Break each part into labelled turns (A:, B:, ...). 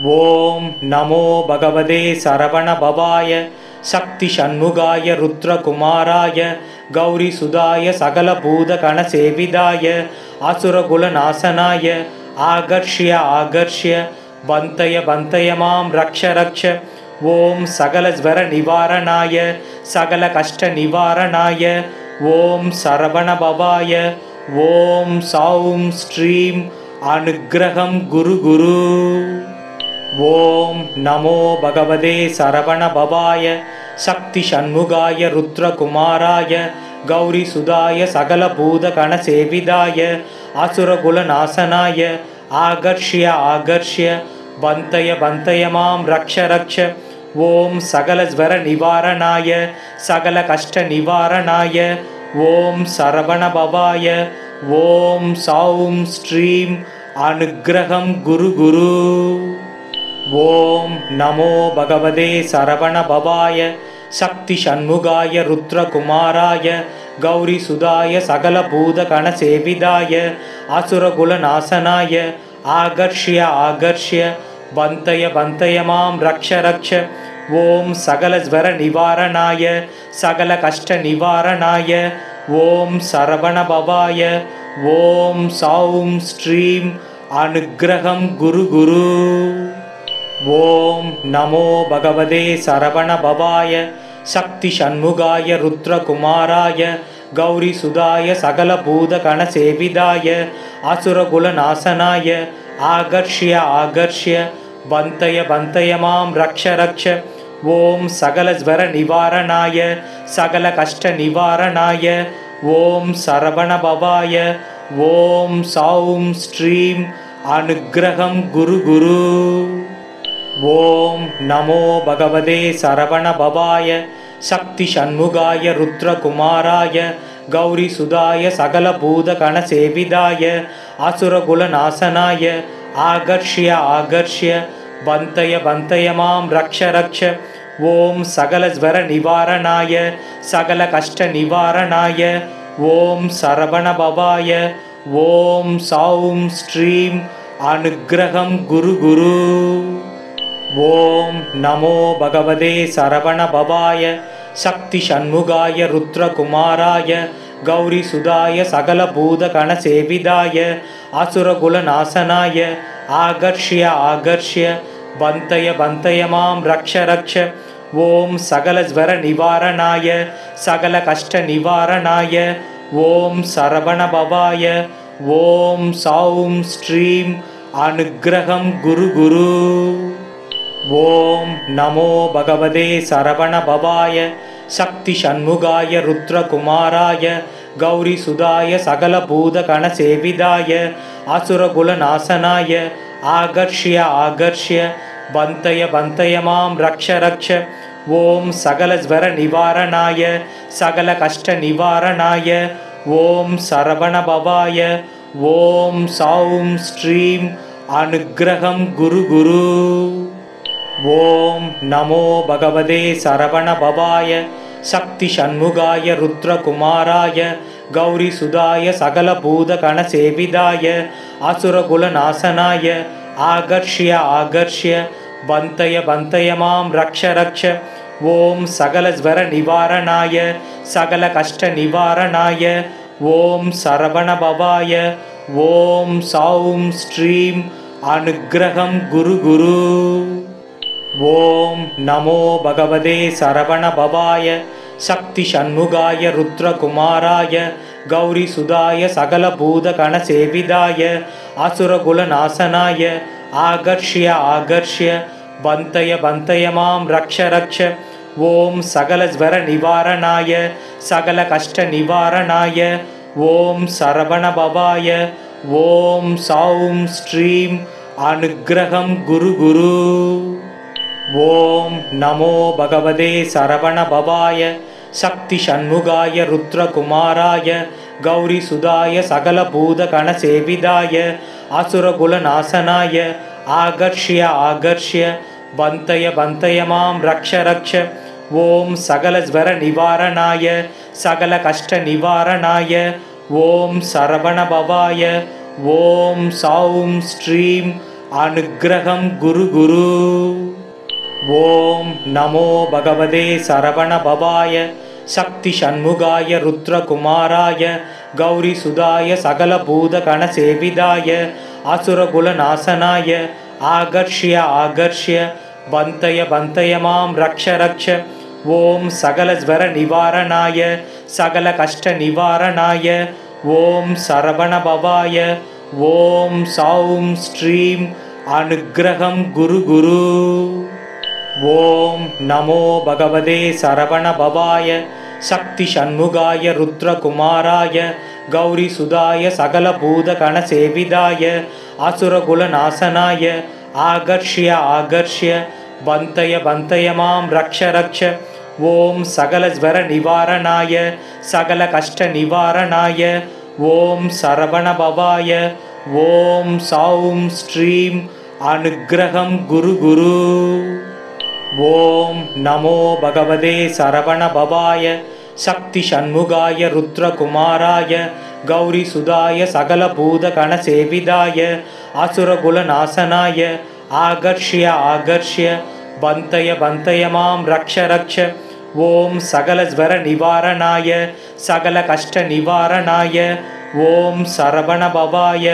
A: ஓம் நமோ பகவதே சரவண பவாய சக்தி ஷண்முகாய ருத்ரகுமாராய கௌரி சுதாய சகல பூத கண சேவிதாய அசுரகுல நாசனாய ஆகர்ஷ்ய ஆகர்ஷ்ய பந்தய பந்தய மாம் ரக்ஷ ரக்ஷ. ஓம் சகல ஸ்வர நிவாரணாய சகல கஷ்ட நிவாரணாய ஓம் சரவண பவாய ஓம் சௌம் ஸ்ரீம் அனுக்கிரகம் குரு குரு. ஓம் நமோ பகவதே சரவண பவாய சக்தி ஷண்முகாய ருத்ரகுமாராய கௌரி சுதாய சகல பூத கண சேவிதாய அசுரகுல நாசனாய ஆகர்ஷ்ய ஆகர்ஷ்ய பந்தய பந்தய மாம் ரக்ஷ ரக்ஷ. ஓம் சகல ஸ்வர நிவாரணாய சகல கஷ்ட நிவாரணாய ஓம் சரவண பவாய ஓம் சௌம் ஸ்ரீம் அனுக்கிரகம் குரு குரு. ஓம் நமோ பகவதே சரவண பவாய சக்தி ஷண்முகாய ருத்ரகுமாராய கௌரி சுதாய சகல பூத கண சேவிதாய அசுரகுல நாசனாய ஆகர்ஷ்ய ஆகர்ஷ்ய பந்தய பந்தய மாம் ரக்ஷ ரக்ஷ. ஓம் சகல ஸ்வர நிவாரணாய சகல கஷ்ட நிவாரணாய ஓம் சரவண பவாய ஓம் சௌம் ஸ்ரீம் அனுக்கிரகம் குரு குரு. ஓம் நமோ பகவதே சரவண பவாய சக்தி ஷண்முகாய ருத்ரகுமாராய கௌரி சுதாய சகல பூத கண சேவிதாய அசுரகுல நாசனாய ஆகர்ஷ்ய ஆகர்ஷ்ய பந்தய பந்தய மாம் ரக்ஷ ரக்ஷ. ஓம் சகல ஸ்வர நிவாரணாய சகல கஷ்ட நிவாரணாய ஓம் சரவண பவாய ஓம் சௌம் ஸ்ரீம் அனுக்கிரகம் குரு குரு. ஓம் நமோ பகவதே சரவண பவாய சக்தி ஷண்முகாய ருத்ரகுமாராய கௌரி சுதாய சகல பூத கண சேவிதாய அசுரகுல நாசனாய ஆகர்ஷ்ய ஆகர்ஷ்ய பந்தய பந்தய மாம் ரக்ஷ ரக்ஷ. ஓம் சகல ஸ்வர நிவாரணாய சகல கஷ்ட நிவாரணாய ஓம் சரவண பவாய ஓம் சௌம் ஸ்ரீம் அனுக்கிரகம் குரு குரு. ஓம் நமோ பகவதே சரவண பவாய சக்தி ஷண்முகாய ருத்ரகுமாராய கௌரி சுதாய சகல பூத கண சேவிதாய அசுரகுல நாசனாய ஆகர்ஷ்ய ஆகர்ஷ்ய பந்தய பந்தய மாம் ரக்ஷ ரக்ஷ. ஓம் சகல ஸ்வர நிவாரணாய சகல கஷ்ட நிவாரணாய ஓம் சரவண பவாய ஓம் சௌம் ஸ்ரீம் அனுக்கிரகம் குரு குரு. ஓம் நமோ பகவதே சரவண பவாய சக்தி ஷண்முகாய ருத்ரகுமாராய கௌரி சுதாய சகல பூத கண சேவிதாய அசுரகுல நாசனாய ஆகர்ஷ்ய ஆகர்ஷ்ய பந்தய பந்தய மாம் ரக்ஷ ரக்ஷ. ஓம் சகல ஸ்வர நிவாரணாய சகல கஷ்ட நிவாரணாய ஓம் சரவண பவாய ஓம் சௌம் ஸ்ரீம் அனுக்கிரகம் குரு குரு. ஓம் நமோ பகவதே சரவண பவாய சக்தி ஷண்முகாய ருத்ரகுமாராய கௌரி சுதாய சகல பூத கண சேவிதாய அசுரகுல நாசனாய ஆகர்ஷ்ய ஆகர்ஷ்ய பந்தய பந்தய மாம் ரக்ஷ ரக்ஷ. ஓம் சகல ஸ்வர நிவாரணாய சகல கஷ்ட நிவாரணாய ஓம் சரவண பவாய ஓம் சௌம் ஸ்ரீம் அனுக்கிரகம் குரு குரு. ஓம் நமோ பகவதே சரவண பவாய சக்தி ஷண்முகாய ருத்ரகுமாராய கௌரி சுதாய சகல பூத கண சேவிதாய அசுரகுல நாசனாய ஆகர்ஷ்ய ஆகர்ஷ்ய பந்தய பந்தய மாம் ரக்ஷ ரக்ஷ. ஓம் சகல ஸ்வர நிவாரணாய சகல கஷ்ட நிவாரணாய ஓம் சரவண பவாய ஓம் சௌம் ஸ்ரீம் அனுக்கிரகம் குரு குரு. ஓம் நமோ பகவதே சரவண பவாய சக்தி ஷண்முகாய ருத்ரகுமாராய கௌரி சுதாய சகல பூத கண சேவிதாய அசுரகுல நாசனாய ஆகர்ஷ்ய ஆகர்ஷ்ய பந்தய பந்தய மாம் ரக்ஷ ரக்ஷ. ஓம் சகல ஸ்வர நிவாரணாய சகல கஷ்ட நிவாரணாய ஓம் சரவண பவாய ஓம் சௌம் ஸ்ரீம் अनुग्रहं गुरु गुरु। ஓம் நமோ பகவதே சரவண பவாய சக்தி சண்முகாய ருத்ரகுமாராய கௌரி சுதாய சகல பூத கண சேவிதாய அசுரகுல நாசனாய ஆகர்ஷ்ய ஆகர்ஷ்ய பந்தய பந்தய மாம் ரக்ஷ ரக்ஷ. ஓம் சகல ஸ்வர நிவாரணாய சகல கஷ்ட நிவாரணாய ஓம் சரவண பவாய ஓம் சௌம் ஸ்ரீம் அனுக்கிரகம் குரு குரு. ஓம் நமோ பகவதே சரவண பவாய சக்தி சண்முகாய ருத்ரகுமாராய கௌரி சுதாய சகல பூத கண சேவிதாய அசுரகுல நாசனாய ஆகர்ஷ்ய ஆகர்ஷ்ய பந்தய பந்தய மாம் ரக்ஷ ரக்ஷ. ஓம் சகல ஸ்வர நிவாரணாய சகல கஷ்ட நிவாரணாய ஓம் சரவண பவாய ஓம் சௌம் ஸ்ரீம் அனுக்கிரகம் குரு குரு. ஓம் நமோ பகவதே சரவண பவாய சக்தி சண்முகாய ருத்ரகுமாராய கௌரி சுதாய சகல பூத கண சேவிதாய அசுரகுல நாசனாய ஆகர்ஷ்ய ஆகர்ஷ்ய பந்தய பந்தய மாம் ரக்ஷ ரக்ஷ. ஓம் சகல ஸ்வர நிவாரணாய சகல கஷ்ட நிவாரணாய ஓம் சரவண பவாய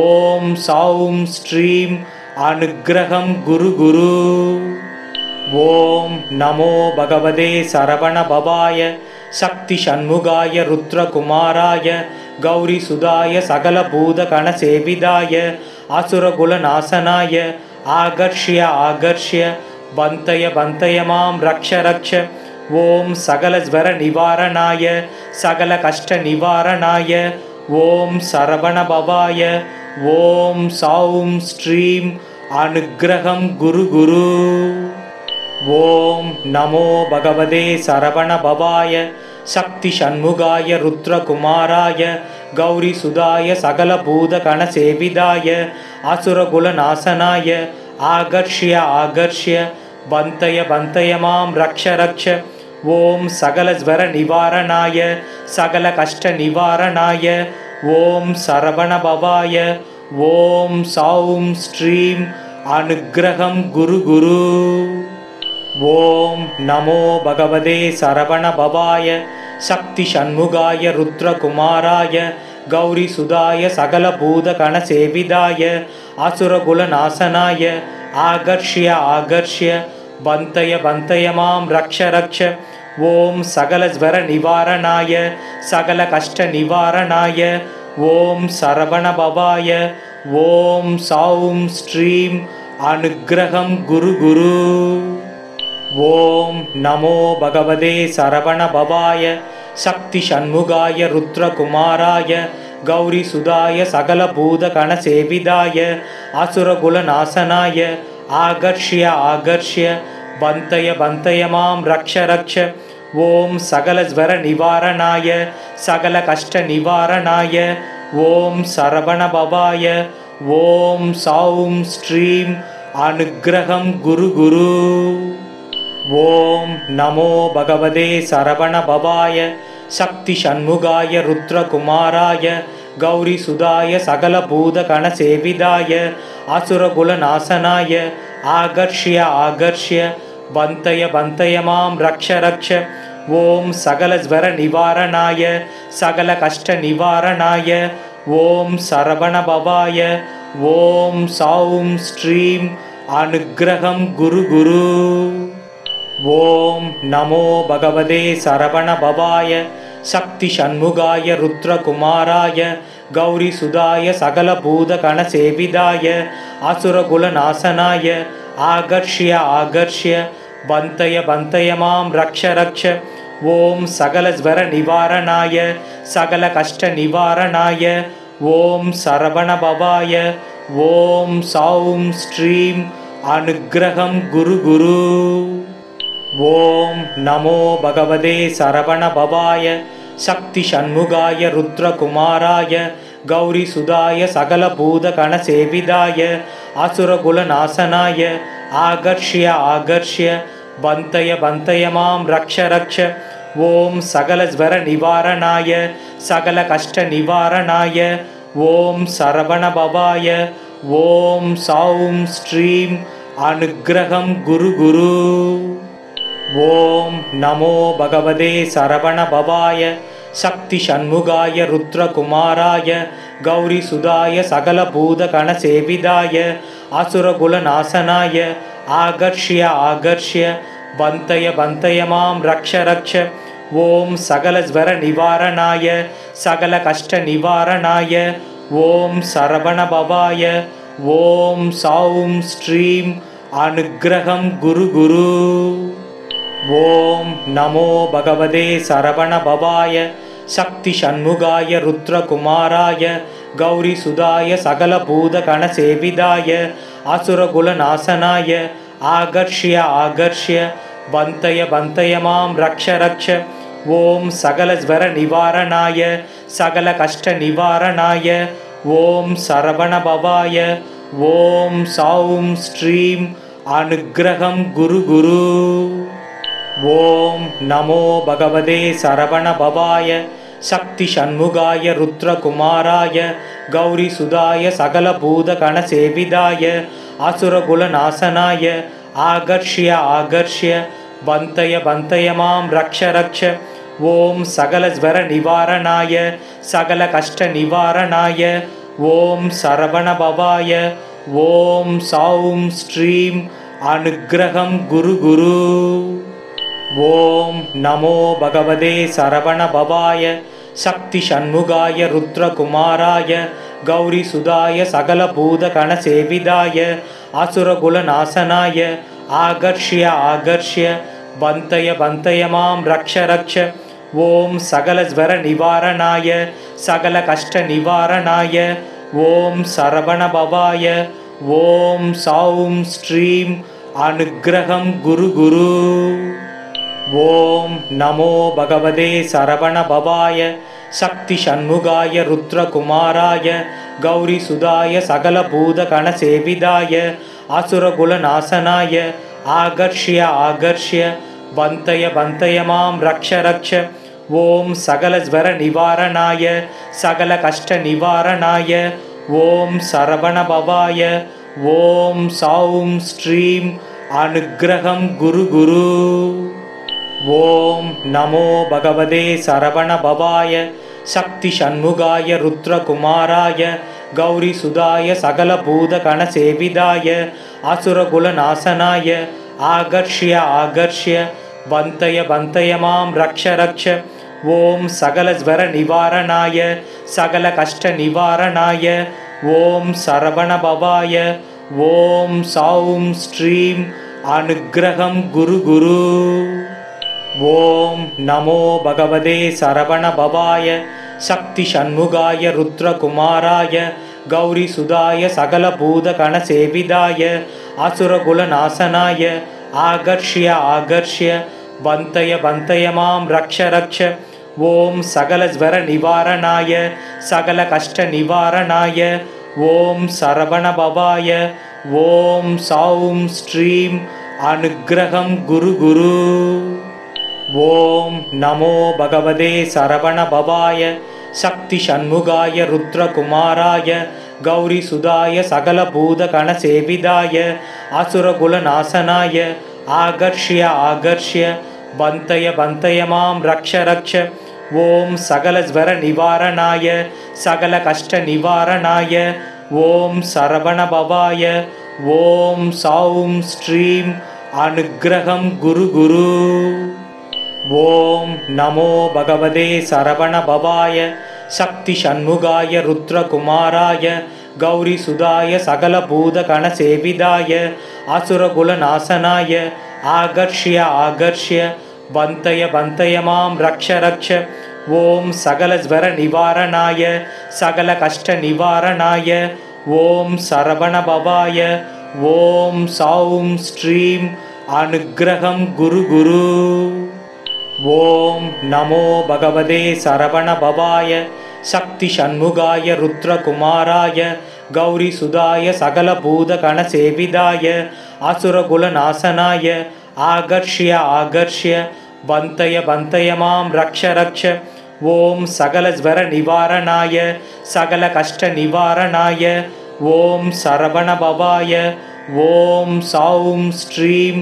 A: ஓம் சௌம் ஸ்ரீம் அனுக்கிரகம் குரு குரு. ஓம் நமோ பகவதே சரவண பவாய சக்தி சண்முகாய ருத்ரகுமாராய கௌரி சுதாய சகல பூத கண சேவிதாய அசுரகுல நாசனாய ஆகர்ஷ்ய ஆகர்ஷ்ய பந்தய பந்தய மாம் ரக்ஷ ரக்ஷ. ஓம் சகல ஸ்வர நிவாரணாய சகல கஷ்ட நிவாரணாய ஓம் சரவண பவாய ஓம் சௌம் ஸ்ரீம் அனுக்கிரகம் குரு குரு. ஓம் நமோ பகவதே சரவண பவாய சக்தி சண்முகாய ருத்ரகுமாராய கௌரி சுதாய சகல பூத கண சேவிதாய அசுரகுல நாசனாய ஆகர்ஷ்ய ஆகர்ஷ்ய பந்தய பந்தய மாம் ரக்ஷ ரக்ஷ. ஓம் சகல ஸ்வர நிவாரணாய சகல கஷ்ட நிவாரணாய ஓம் சரவண பவாய ஓம் சௌம் ஸ்ரீம் அனுக்கிரகம் குரு குரு. ஓம் நமோ பகவதே சரவண பவாய சக்தி சண்முகாய ருத்ரகுமாராய கௌரி சுதாய சகல பூத கண சேவிதாய அசுரகுல நாசனாய ஆகர்ஷ்ய ஆகர்ஷ்ய பந்தய பந்தய மாம் ரக்ஷ ரக்ஷ. ஓம் சகல ஸ்வர நிவாரணாய சகல கஷ்ட நிவாரணாய ஓம் சரவண பவாய ஓம் சௌம் ஸ்ரீம் அனுக்கிரகம் குரு குரு. ஓம் நமோ பகவதே சரவண பவாய சக்தி சண்முகாய ருத்ரகுமாராய கௌரி சுதாய சகல பூத கண சேவிதாய அசுரகுல நாசனாய ஆகர்ஷ்ய ஆகர்ஷ்ய பந்தய பந்தய மாம் ரக்ஷ ரக்ஷ. ஓம் சகல ஸ்வர நிவாரணாய சகல கஷ்ட நிவாரணாய ஓம் சரவண பவாய ஓம் சௌம் ஸ்ரீம் அனுக்கிரகம் குரு குரு. ஓம் நமோ பகவதே சரவண பவாய சக்தி சண்முகாய ருத்ரகுமாராய கௌரி சுதாய சகல பூத கண சேவிதாய அசுரகுல நாசனாய ஆகர்ஷ்ய ஆகர்ஷ்ய பந்தய பந்தய மாம் ரக்ஷ ரக்ஷ. ஓம் சகல ஸ்வர நிவாரணாய சகல கஷ்ட நிவாரணாய ஓம் சரவண பவாய ஓம் சௌம் ஸ்ரீம் அனுக்கிரகம் குரு குரு. ஓம் நமோ பகவதே சரவண பவாய சக்தி சண்முகாய ருத்ரகுமாராய கௌரி சுதாய சகல பூத கண சேவிதாய அசுரகுல நாசனாய ஆகர்ஷ்ய ஆகர்ஷ்ய பந்தய பந்தய மாம் ரக்ஷ ரக்ஷ. ஓம் சகல ஸ்வர நிவாரணாய சகல கஷ்ட நிவாரணாய ஓம் சரவண பவாய ஓம் சௌம் ஸ்ரீம் அனுக்கிரகம் குரு குரு. ஓம் நமோ பகவதே சரவண பவாய சக்தி சண்முகாய ருத்ரகுமாராய கௌரி சுதாய சகல பூத கண சேவிதாய அசுரகுல நாசனாய ஆகர்ஷ்ய ஆகர்ஷ்ய பந்தய பந்தய மாம் ரக்ஷ ரக்ஷ. ஓம் சகல ஸ்வர நிவாரணாய சகல கஷ்ட நிவாரணாய ஓம் சரவண பவாய ஓம் சௌம் ஸ்ரீம் அனுக்கிரகம் குரு குரு. ஓம் நமோ பகவதே சரவண பவாய சக்தி சண்முகாய ருத்ரகுமாராய கௌரி சுதாய சகல பூத கண சேவிதாய அசுரகுல நாசனாய ஆகர்ஷ்ய ஆகர்ஷ்ய பந்தய பந்தய மாம் ரக்ஷ ரக்ஷ. ஓம் சகல ஸ்வர நிவாரணாய சகல கஷ்ட நிவாரணாய ஓம் சரவண பவாய ஓம் சௌம் ஸ்ரீம் அனுக்கிரகம் குரு குரு. ஓம் நமோ பகவதே சரவண பவாய சக்தி சண்முகாய ருத்ரகுமாராய கௌரி சுதாய சகல பூத கண சேவிதாய அசுரகுல நாசனாய ஆகர்ஷ்ய ஆகர்ஷ்ய பந்தய பந்தய மாம் ரக்ஷ ரக்ஷ. ஓம் சகல ஸ்வர நிவாரணாய சகல கஷ்ட நிவாரணாய ஓம் சரவண பவாய ஓம் சௌம் ஸ்ரீம் அனுக்கிரகம் குரு குரு. ஓம் நமோ பகவதே சரவண பவாய சக்தி சண்முகாய ருத்ரகுமாராய கௌரி சுதாய சகல பூத கண சேவிதாய அசுரகுல நாசனாய ஆகர்ஷ்ய ஆகர்ஷ்ய பந்தய பந்தய மாம் ரக்ஷ ரக்ஷ. ஓம் சகல ஸ்வர நிவாரணாய சகல கஷ்ட நிவாரணாய ஓம் சரவண பவாய ஓம் சௌம் ஸ்ரீம் அனுக்கிரகம் குரு குரு. ஓம் நமோ பகவதே சரவண பவாய சக்தி சண்முகாய ருத்ரகுமாராய கௌரி சுதாய சகல பூத கண சேவிதாய அசுரகுல நாசனாய ஆகர்ஷ்ய ஆகர்ஷ்ய பந்தய பந்தய மாம் ரக்ஷ ரக்ஷ. ஓம் சகல ஸ்வர நிவாரணாய சகல கஷ்ட நிவாரணாய ஓம் சரவண பவாய ஓம் சௌம் ஸ்ரீம் அனுக்கிரகம் குரு குரு. ஓம் நமோ பகவதே சரவண பவாய சக்தி சண்முகாய ருத்ரகுமாராய கௌரி சுதாய சகல பூத கண சேவிதாய அசுரகுல நாசனாய ஆகர்ஷ்ய ஆகர்ஷ்ய பந்தய பந்தய மாம் ரக்ஷ ரக்ஷ. ஓம் சகல ஸ்வர நிவாரணாய சகல கஷ்ட நிவாரணாய ஓம் சரவண பவாய ஓம் சௌம் ஸ்ரீம் அனுக்கிரகம் குரு குரு. ஓம் நமோ பகவதே சரவண பவாய சக்தி சண்முகாய ருத்ரகுமாராய கௌரி சுதாய சகல பூத கண சேவிதாய அசுரகுல நாசனாய ஆகர்ஷ்ய ஆகர்ஷ்ய பந்தய பந்தய மாம் ரக்ஷ ரக்ஷ. ஓம் சகல ஸ்வர நிவாரணாய சகல கஷ்ட நிவாரணாய ஓம் சரவண பவாய ஓம் சௌம் ஸ்ரீம் அனுக்கிரகம் குரு குரு. ஓம் நமோ பகவதே சரவண பவாய சக்தி சண்முகாய ருத்ரகுமாராய கௌரி சுதாய சகல பூத கண சேவிதாய அசுரகுல நாசனாய ஆகர்ஷ்ய ஆகர்ஷ்ய பந்தய பந்தய மாம் ரக்ஷ ரக்ஷ. ஓம் சகல ஸ்வர நிவாரணாய சகல கஷ்ட நிவாரணாய ஓம் சரவண பவாய ஓம் சௌம் ஸ்ரீம் அனுக்கிரகம் குரு குரு. ஓம் நமோ பகவதே சரவண பவாய சக்தி சண்முகாய ருத்ரகுமாராய கௌரி சுதாய சகல பூத கண சேவிதாய அசுரகுல நாசனாய ஆகர்ஷ்ய ஆகர்ஷ்ய பந்தய பந்தய மாம் ரக்ஷ ரக்ஷ. ஓம் சகல ஸ்வர நிவாரணாய சகல கஷ்ட நிவாரணாய ஓம் சரவண பவாய ஓம் சௌம் ஸ்ரீம் அனுக்கிரகம் குரு குரு. ஓம் நமோ பகவதே சரவண பவாய சக்தி சண்முகாய ருத்ரகுமாராய கௌரி சுதாய சகல பூத கண சேவிதாய அசுரகுல நாசனாய ஆகர்ஷ்ய ஆகர்ஷ்ய பந்தய பந்தய மாம் ரக்ஷ ரக்ஷ. ஓம் சகல ஸ்வர நிவாரணாய சகல கஷ்ட நிவாரணாய ஓம் சரவண பவாய ஓம் சௌம் ஸ்ரீம் அனுக்கிரகம் குரு குரு. ஓம் நமோ பகவதே சரவண பவாய சக்தி சண்முகாய ருத்ரகுமாராய கௌரி சுதாய சகல பூத கண சேவிதாய அசுரகுல நாசனாய ஆகர்ஷ்ய ஆகர்ஷ்ய பந்தய பந்தய மாம் ரக்ஷ ரக்ஷ. ஓம் சகல ஸ்வர நிவாரணாய சகல கஷ்ட நிவாரணாய ஓம் சரவண பவாய ஓம் சௌம் ஸ்ரீம்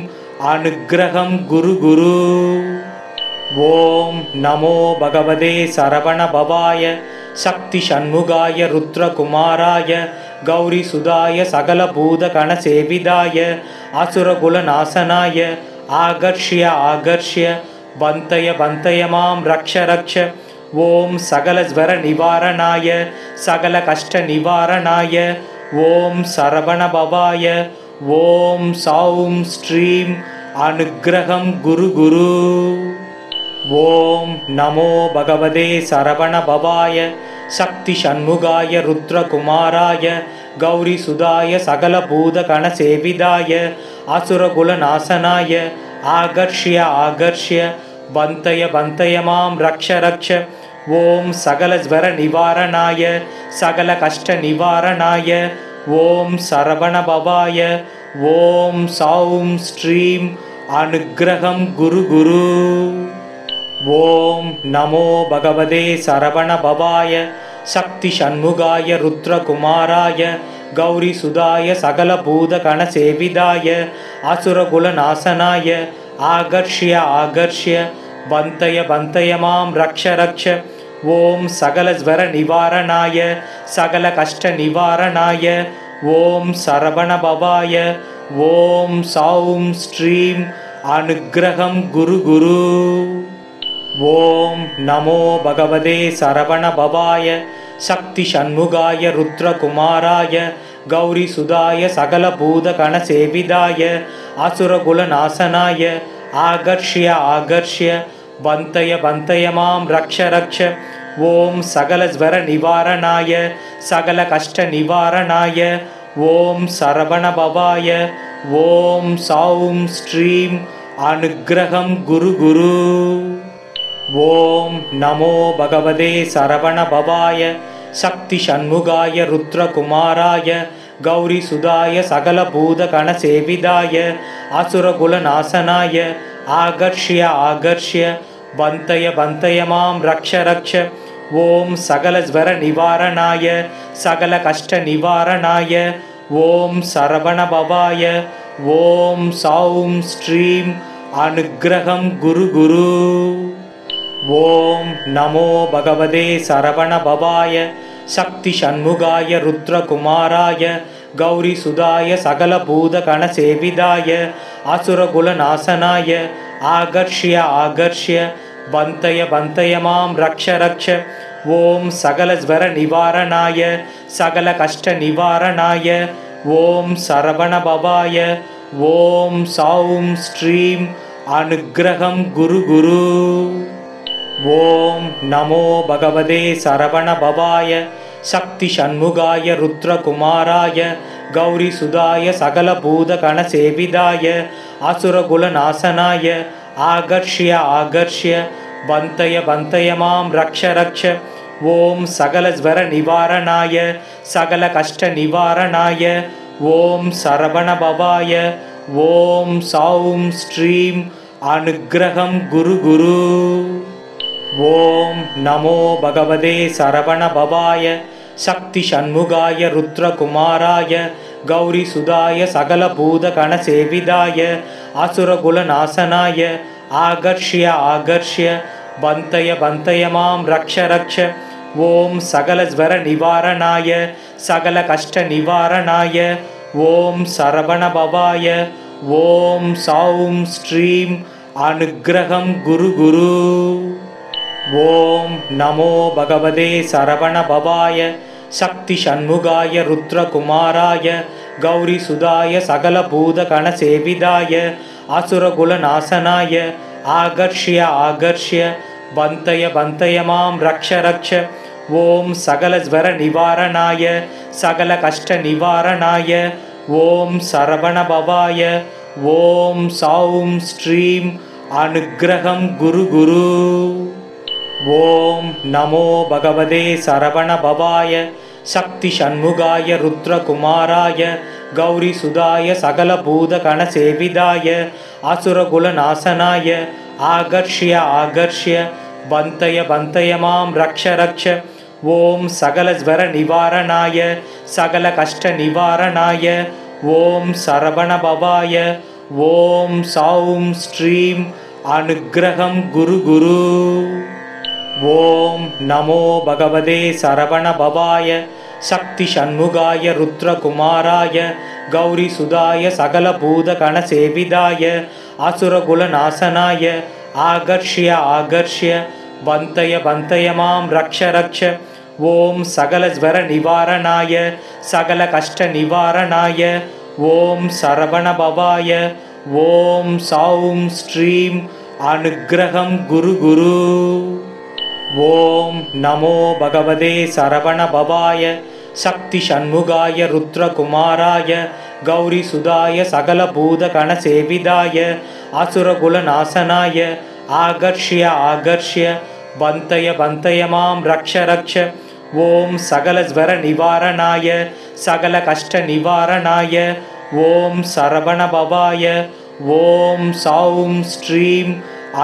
A: அனுக்கிரகம் குரு குரு. ஓம் நமோ பகவதே சரவண பவாய சக்தி சண்முகாய ருத்ரகுமாராய கௌரி சுதாய சகல பூத கண சேவிதாய அசுரகுல நாசனாய ஆகர்ஷ்ய ஆகர்ஷ்ய பந்தய பந்தய மாம் ரக்ஷ ரக்ஷ. ஓம் சகல ஸ்வர நிவாரணாய சகல கஷ்ட நிவாரணாய ஓம் சரவண பவாய ஓம் சௌம் ஸ்ரீம் அனுக்கிரகம் குரு குரு. ஓம் நமோ பகவதே சரவண பவாய சக்தி சண்முகாய ருத்ரகுமாராய கௌரி சுதாய சகல பூத கண சேவிதாய அசுரகுல நாசனாய ஆகர்ஷ்ய ஆகர்ஷ்ய பந்தய பந்தய மாம் ரக்ஷ ரக்ஷ. ஓம் சகல ஸ்வர நிவாரணாய சகல கஷ்ட நிவாரணாய ஓம் சரவண பவாய ஓம் சௌம் ஸ்ரீம் அனுக்கிரகம் குரு குரு. ஓம் நமோ பகவதே சரவண பவாய சக்தி சண்முகாய ருத்ரகுமாராய கௌரி சுதாய சகல பூத கண சேவிதாய அசுரகுல நாசனாய ஆகர்ஷ்ய ஆகர்ஷ்ய பந்தய பந்தய மாம் ரக்ஷ ரக்ஷ. ஓம் சகல ஸ்வர நிவாரணாய சகல கஷ்ட நிவாரணாய ஓம் சரவண பவாய ஓம் சௌம் ஸ்ரீம் அனுக்கிரகம் குரு குரு. ஓம் நமோ பகவதே சரவண பவாய சக்தி சண்முகாய ருத்ரகுமாராய கௌரி சுதாய சகல பூத கண சேவிதாய அசுரகுல நாசனாய ஆகர்ஷ்ய ஆகர்ஷ்ய பந்தய பந்தய மாம் ரக்ஷ ரக்ஷ. ஓம் சகல ஸ்வர நிவாரணாய சகல கஷ்ட நிவாரணாய ஓம் சரவண பவாய ஓம் சௌம் ஸ்ரீம் அனுக்கிரகம் குரு குரு. ஓம் நமோ பகவதே சரவண பவாய சக்தி சண்முகாய ருத்ரகுமாராய கௌரி சுதாய சகல பூத கண சேவிதாய அசுரகுல நாசனாய ஆகர்ஷ்ய ஆகர்ஷ்ய பந்தய பந்தய மாம் ரக்ஷ ரக்ஷ. ஓம் சகல ஸ்வர நிவாரணாய சகல கஷ்ட நிவாரணாய ஓம் சரவண பவாய ஓம் சௌம் ஸ்ரீம் அனுக்கிரகம் குரு குரு. ஓம் நமோ பகவதே சரவண பவாய சக்தி சண்முகாய ருத்ரகுமாராய கௌரி சுதாய சகல பூத கண சேவிதாய அசுரகுல நாசனாய ஆகர்ஷ்ய ஆகர்ஷ்ய பந்தய பந்தய மாம் ரக்ஷ ரக்ஷ. ஓம் சகல ஸ்வர நிவாரணாய சகல கஷ்ட நிவாரணாய ஓம் சரவண பவாய ஓம் சௌம் ஸ்ரீம் அனுக்கிரகம் குரு குரு. ஓம் நமோ பகவதே சரவண பவாய சக்தி சண்முகாய ருத்ரகுமாராய கௌரி சுதாய சகல பூத கண சேவிதாய அசுரகுல நாசனாய ஆகர்ஷ்ய ஆகர்ஷ்ய பந்தய பந்தய மாம் ரக்ஷ ரக்ஷ. ஓம் சகல ஸ்வர நிவாரணாய சகல கஷ்ட நிவாரணாய ஓம் சரவண பவாய ஓம் சௌம் ஸ்ரீம் அனுக்கிரகம் குரு குரு. ஓம் நமோ பகவதே சரவண பவாய சக்தி சண்முகாய ருத்ரகுமாராய கௌரி சுதாய சகல பூத கண சேவிதாய அசுரகுல நாசனாய ஆகர்ஷ்ய ஆகர்ஷ்ய பந்தய பந்தய மாம் ரக்ஷ ரக்ஷ. ஓம் சகல ஸ்வர நிவாரணாய சகல கஷ்ட நிவாரணாய ஓம் சரவண பவாய ஓம் சௌம் ஸ்ரீம் அனுக்கிரகம் குரு குரு. ஓம் நமோ பகவதே சரவண பவாய சக்தி சண்முகாய ருத்ரகுமாராய கௌரி சுதாய சகல பூத கண சேவிதாய அசுரகுல நாசனாய ஆகர்ஷ்ய ஆகர்ஷ்ய பந்தய பந்தய மாம் ரக்ஷ ரக்ஷ. ஓம் சகல ஸ்வர நிவாரணாய சகல கஷ்ட நிவாரணாய ஓம் சரவண பவாய ஓம் சௌம் ஸ்ரீம் அனுக்கிரகம் குரு குரு. ஓம் நமோ பகவதே சரவண பவாய சக்தி சண்முகாய ருத்ரகுமாராய கௌரி சுதாய சகல பூத கண சேவிதாய அசுரகுல நாசனாய ஆகர்ஷ்ய ஆகர்ஷ்ய பந்தய பந்தய மாம் ரக்ஷ ரக்ஷ. ஓம் சகலஸ்வர நிவாரணாய சகல கஷ்ட நிவாரணாய ஓம் சரவண பவாய ஓம் சௌம் ஸ்ரீம் அனுக்கிரகம் குரு குரு. ஓம் நமோ பகவதே சரவண பவாய சக்தி சண்முகாய ருத்ரகுமாராய கௌரி சுதாய சகல பூத கண சேவிதாய அசுரகுல நாசனாய ஆகர்ஷ்ய ஆகர்ஷ்ய பந்தய பந்தய மாம் ரக்ஷ ரக்ஷ. ஓம் சகலஸ்வர நிவாரணாய சகல கஷ்ட நிவாரணாய ஓம் சரவண பவாய ஓம் சௌம் ஸ்ரீம் அனுக்கிரகம் குரு குரு. ஓம் நமோ பகவதே சரவண பவாய சக்தி சண்முகாய ருத்ரகுமாராய கௌரி சுதாய சகல பூத கண சேவிதாய அசுரகுல நாசனாய ஆகர்ஷ்ய ஆகர்ஷ்ய பந்தய பந்தய மாம் ரக்ஷ ரக்ஷ. ஓம் சகலஸ்வர நிவாரணாய சகல கஷ்ட நிவாரணாய ஓம் சரவண பவாய ஓம் சௌம் ஸ்ரீம்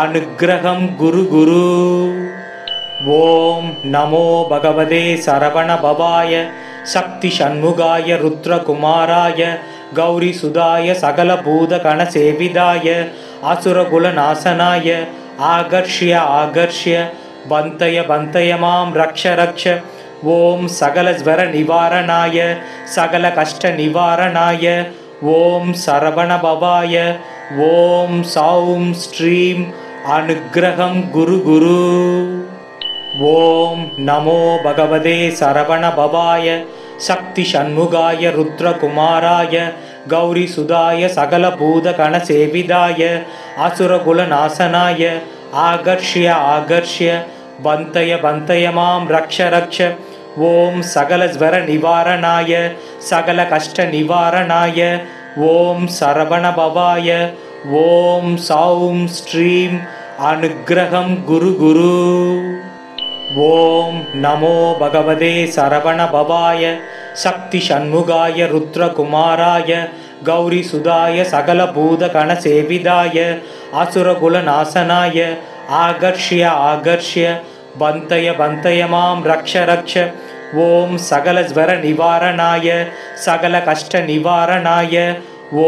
A: அனுக்கிரகம் குரு குரு. ஓம் நமோ பகவதே சரவண பவாய சக்தி சண்முகாய ருத்ரகுமாராய கௌரி சுதாய சகல பூத கண சேவிதாய அசுரகுல நாசனாய ஆகர்ஷ்ய ஆகர்ஷ்ய பந்தய பந்தய மாம் ரக்ஷ ரக்ஷ. ஓம் சகலஸ்வர நிவாரணாய சகல கஷ்ட நிவாரணாய ஓம் சரவண பவாய ஓம் சௌம் ஸ்ரீம் அனுக்கிரகம் குரு குரு. ஓம் நமோ பகவதே சரவண பவாய சக்தி சண்முகாய ருத்ரகுமாராய கௌரி சுதாய சகல பூத கண சேவிதாய அசுரகுல நாசனாய ஆகர்ஷ்ய ஆகர்ஷ்ய பந்தய பந்தய மாம் ரக்ஷ ரக்ஷ. ஓம் சகலஸ்வர நிவாரணாய சகல கஷ்ட நிவாரணாய ஓம் சரவண பவாய ஓம் சௌம் ஸ்ரீம் அனுக்கிரகம் குரு குரு. ஓம் நமோ பகவதே சரவண பவாய சக்தி சண்முகாய ருத்ரகுமாராய கௌரி சுதாய சகல பூத கண சேவிதாய அசுரகுல நாசனாய ஆகர்ஷ்ய ஆகர்ஷ்ய பந்தய பந்தய மாம் ரக்ஷ ரக்ஷ. ஓம் சகலஸ்வர நிவாரணாய சகல கஷ்ட நிவாரணாய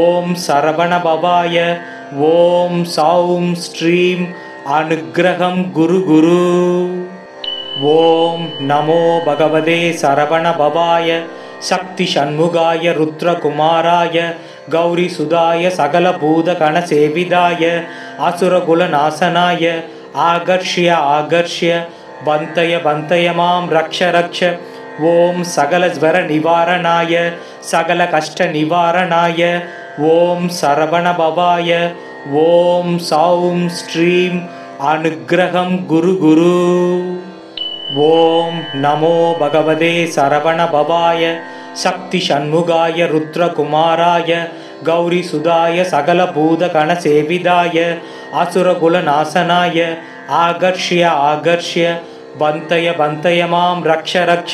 A: ஓம் சரவண பவாய ஓம் சௌம் ஸ்ரீம் அனுக்கிரகம் குரு குரு. ஓம் நமோ பகவதே சரவண பவாய சக்தி சண்முகாய ருத்ரகுமாராய கௌரி சுதாய சகல பூத கண சேவிதாய அசுரகுல நாசனாய ஆகர்ஷ்ய ஆகர்ஷ்ய பந்தய பந்தய மாம் ரக்ஷ ரக்ஷ. ஓம் சகலஸ்வர நிவாரணாய சகல கஷ்ட நிவாரணாய ஓம் சரவண பவாய ஓம் சௌம் ஸ்ரீம் அனுக்கிரகம் குரு குரு. ஓம் நமோ பகவதே சரவண பவாய சக்தி சண்முகாய ருத்ரகுமாராய கௌரி சுதாய சகல பூத கண சேவிதாய அசுரகுல நாசனாய ஆகர்ஷ்ய ஆகர்ஷ்ய பந்தய பந்தய மாம் ரக்ஷ ரக்ஷ.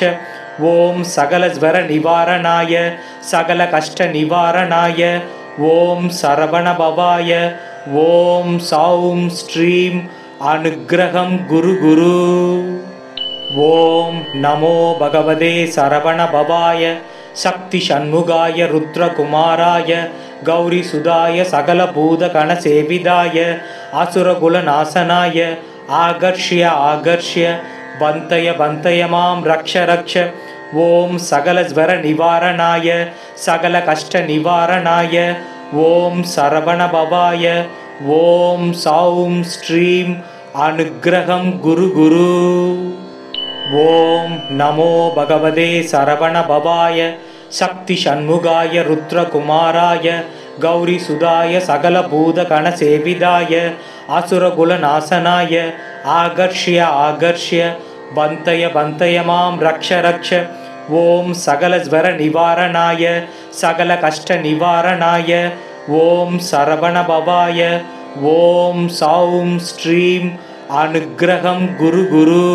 A: ஓம் சகலஸ்வர நிவாரணாய சகல கஷ்ட நிவாரணாய ஓம் சரவண பவாய ஓம் சௌம் ஸ்ரீம் அனுக்கிரகம் குரு குரு. ஓம் நமோ பகவதே சரவண பவாய சக்தி சண்முகாய ருத்ரகுமாராய கௌரி சுதாய சகல பூத கண சேவிதாய அசுரகுல நாசனாய ஆகர்ஷ்ய ஆகர்ஷ்ய பந்தய பந்தய மாம் ரக்ஷ ரக்ஷ. ஓம் சகலஸ்வர நிவாரணாய சகல கஷ்ட நிவாரணாய ஓம் சரவண பவாய ஓம் சௌம் ஸ்ரீம் அனுக்கிரகம் குரு குரு. ஓம் நமோ பகவதே சரவண பவாய சக்தி சண்முகாய ருத்ரகுமாராய கௌரி சுதாய சகல பூத கண சேவிதாய அசுரகுல நாசனாய ஆகர்ஷ்ய ஆகர்ஷ்ய பந்தய பந்தய மாம் ரக்ஷ ரக்ஷ. ஓம் சகலஸ்வர நிவாரணாய சகல கஷ்ட நிவாரணாய ஓம் சரவண பவாய ஓம் சௌம் ஸ்ரீம் அனுக்கிரகம் குரு குரு.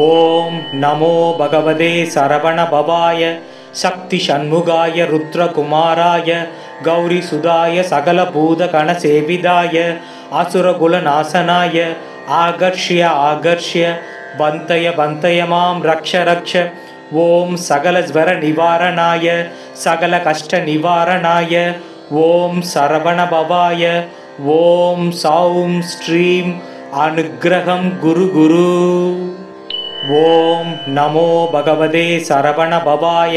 A: ஓம் நமோ பகவதே சரவண பவாய சக்தி சண்முகாய ருத்ரகுமாராய கௌரி சுதாய சகல பூத கண சேவிதாய அசுரகுல நாசனாய ஆகர்ஷ்ய ஆகர்ஷ்ய பந்தய பந்தய மாம் ரக்ஷ ரக்ஷ. ஓம் சகல ஸ்வர நிவாரணாய சகல கஷ்ட நிவாரணாய. ஓம் சரவண பவாய. ஓம் சௌம் ஸ்ரீம் அனுக்கிரகம் குரு குரு. ஓம் நமோ பகவதே சரவண பவாய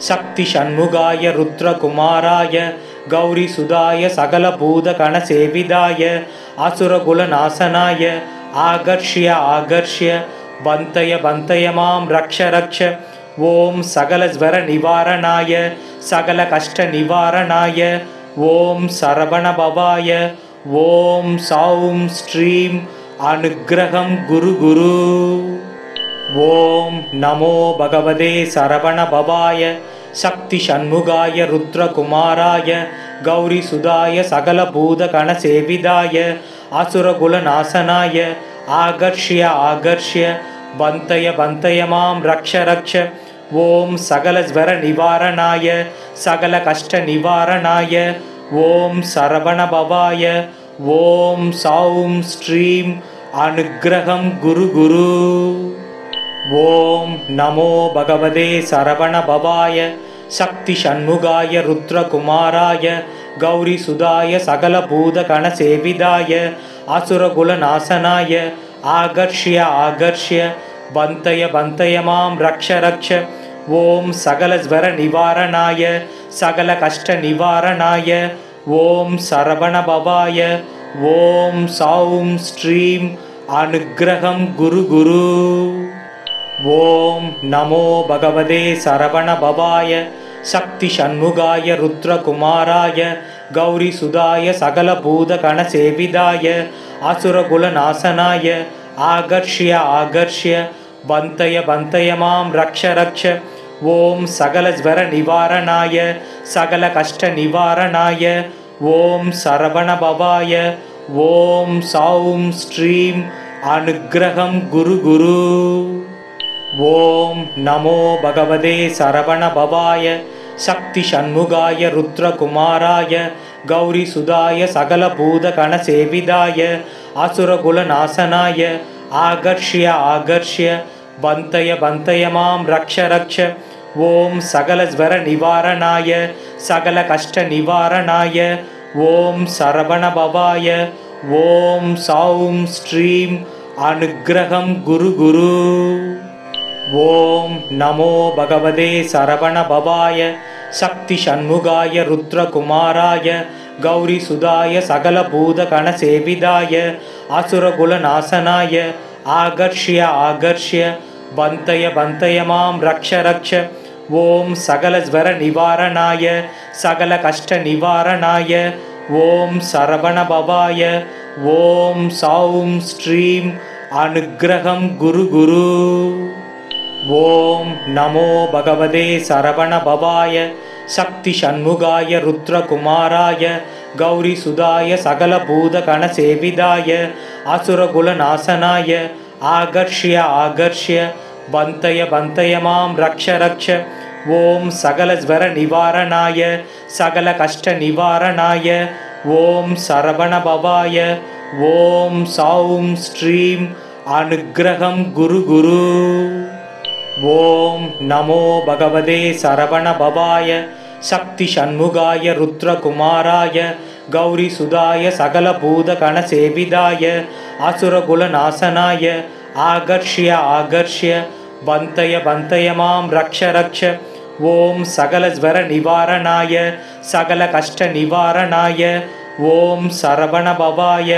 A: சக்தி சண்முகாய ருத்ரகுமாராய கௌரி சுதாய சகல பூத கண சேவிதாய அசுரகுல நாசனாய ஆகர்ஷ்ய ஆகர்ஷ்ய பந்தய பந்தய மாம் ரக்ஷ ரக்ஷ. ஓம் சகல ஸ்வர நிவாரணாய சகல கஷ்ட நிவாரணாய. ஓம் சரவண பவாய. ஓம் சௌம் ஸ்ரீம் அனுக்கிரகம் குரு குரு. ஓம் நமோ பகவதே சரவண பவாய சக்தி சண்முகாய ருத்ரகுமாராய கௌரி சுதாய சகல பூத கண சேவிதாய அசுரகுல நாசனாய ஆகர்ஷ்ய ஆகர்ஷ்ய பந்தய பந்தய மாம் ரக்ஷ ரக்ஷ. ஓம் சகல ஸ்வர நிவாரணாய சகல கஷ்ட நிவாரணாய. ஓம் சரவண பவாய. ஓம் சௌம் ஸ்ரீம் அனுக்கிரகம் குரு குரு. ஓம் நமோ பகவதே சரவண பவாய சக்தி சண்முகாய ருத்ரகுமாராய கௌரி சுதாய சகல பூத கண சேவிதாய அசுரகுல நாசனாய ஆகர்ஷ்ய ஆகர்ஷ்ய பந்தய பந்தய மாம் ரக்ஷ ரக்ஷ. ஓம் சகல ஸ்வர நிவாரணாய சகல கஷ்ட நிவாரணாய. ஓம் சரவண பவாய. ஓம் சௌம் ஸ்ரீம் அனுக்கிரகம் குரு குரு. ஓம் நமோ பகவதே சரவண பவாய சக்தி சண்முகாய ருத்ரகுமாராய கௌரி சுதாய சகல பூத கண சேவிதாய அசுரகுல நாசனாய ஆகர்ஷ்ய ஆகர்ஷ்ய பந்தய பந்தய மாம் ரக்ஷ ரக்ஷ. ஓம் சகல ஸ்வர நிவாரணாய சகல கஷ்ட நிவாரணாய. ஓம் சரவண பவாய. ஓம் சௌம் ஸ்ரீம் அனுக்கிரகம் குரு குரு. ஓம் நமோ பகவதே சரவண பவாய சக்தி சண்முகாய ருத்ரகுமாராய கௌரி சுதாய சகல பூத கண சேவிதாய அசுரகுல நாசனாய ஆகர்ஷ்ய ஆகர்ஷ்ய பந்தய பந்தய மாம் ரக்ஷ ரக்ஷ. ஓம் சகல ஸ்வர நிவாரணாய சகல கஷ்ட நிவாரணாய. ஓம் சரவண பவாய. ஓம் சௌம் ஸ்ரீம் அனுக்கிரகம் குரு குரு. ஓம் நமோ பகவதே சரவண பவாய சக்தி சண்முகாய ருத்ரகுமாராய கௌரி சுதாய சகல பூத கண சேவிதாய அசுரகுல நாசனாய ஆகர்ஷ்ய ஆகர்ஷ்ய பந்தய பந்தய மாம் ரக்ஷ ரக்ஷ. ஓம் சகல ஸ்வர நிவாரணாய சகல கஷ்ட நிவாரணாய. ஓம் சரவண பவாய. ஓம் சௌம் ஸ்ரீம் அனுக்கிரகம் குரு குரு. ஓம் நமோ பகவதே சரவண பவாய சக்தி சண்முகாய ருத்ரகுமாராய கௌரி சுதாய சகல பூத கண சேவிதாய அசுரகுல நாசனாய ஆகர்ஷ்ய ஆகர்ஷ்ய பந்தய பந்தய மாம் ரக்ஷ ரக்ஷ. ஓம் சகல ஸ்வர நிவாரணாய சகல கஷ்ட நிவாரணாய. ஓம் சரவண பவாய. ஓம் சௌம் ஸ்ரீம் அனுக்கிரகம் குரு குரு. ஓம் நமோ பகவதே சரவண பவாய சக்தி சண்முகாய ருத்ரகுமாராய கௌரி சுதாய சகல பூத கண சேவிதாய அசுரகுல நாசனாய ஆகர்ஷ்ய ஆகர்ஷ்ய பந்தய பந்தய மாம் ரக்ஷ ரக்ஷ. ஓம் சகல ஸ்வர நிவாரணாய சகல கஷ்ட நிவாரணாய. ஓம் சரவண பவாய.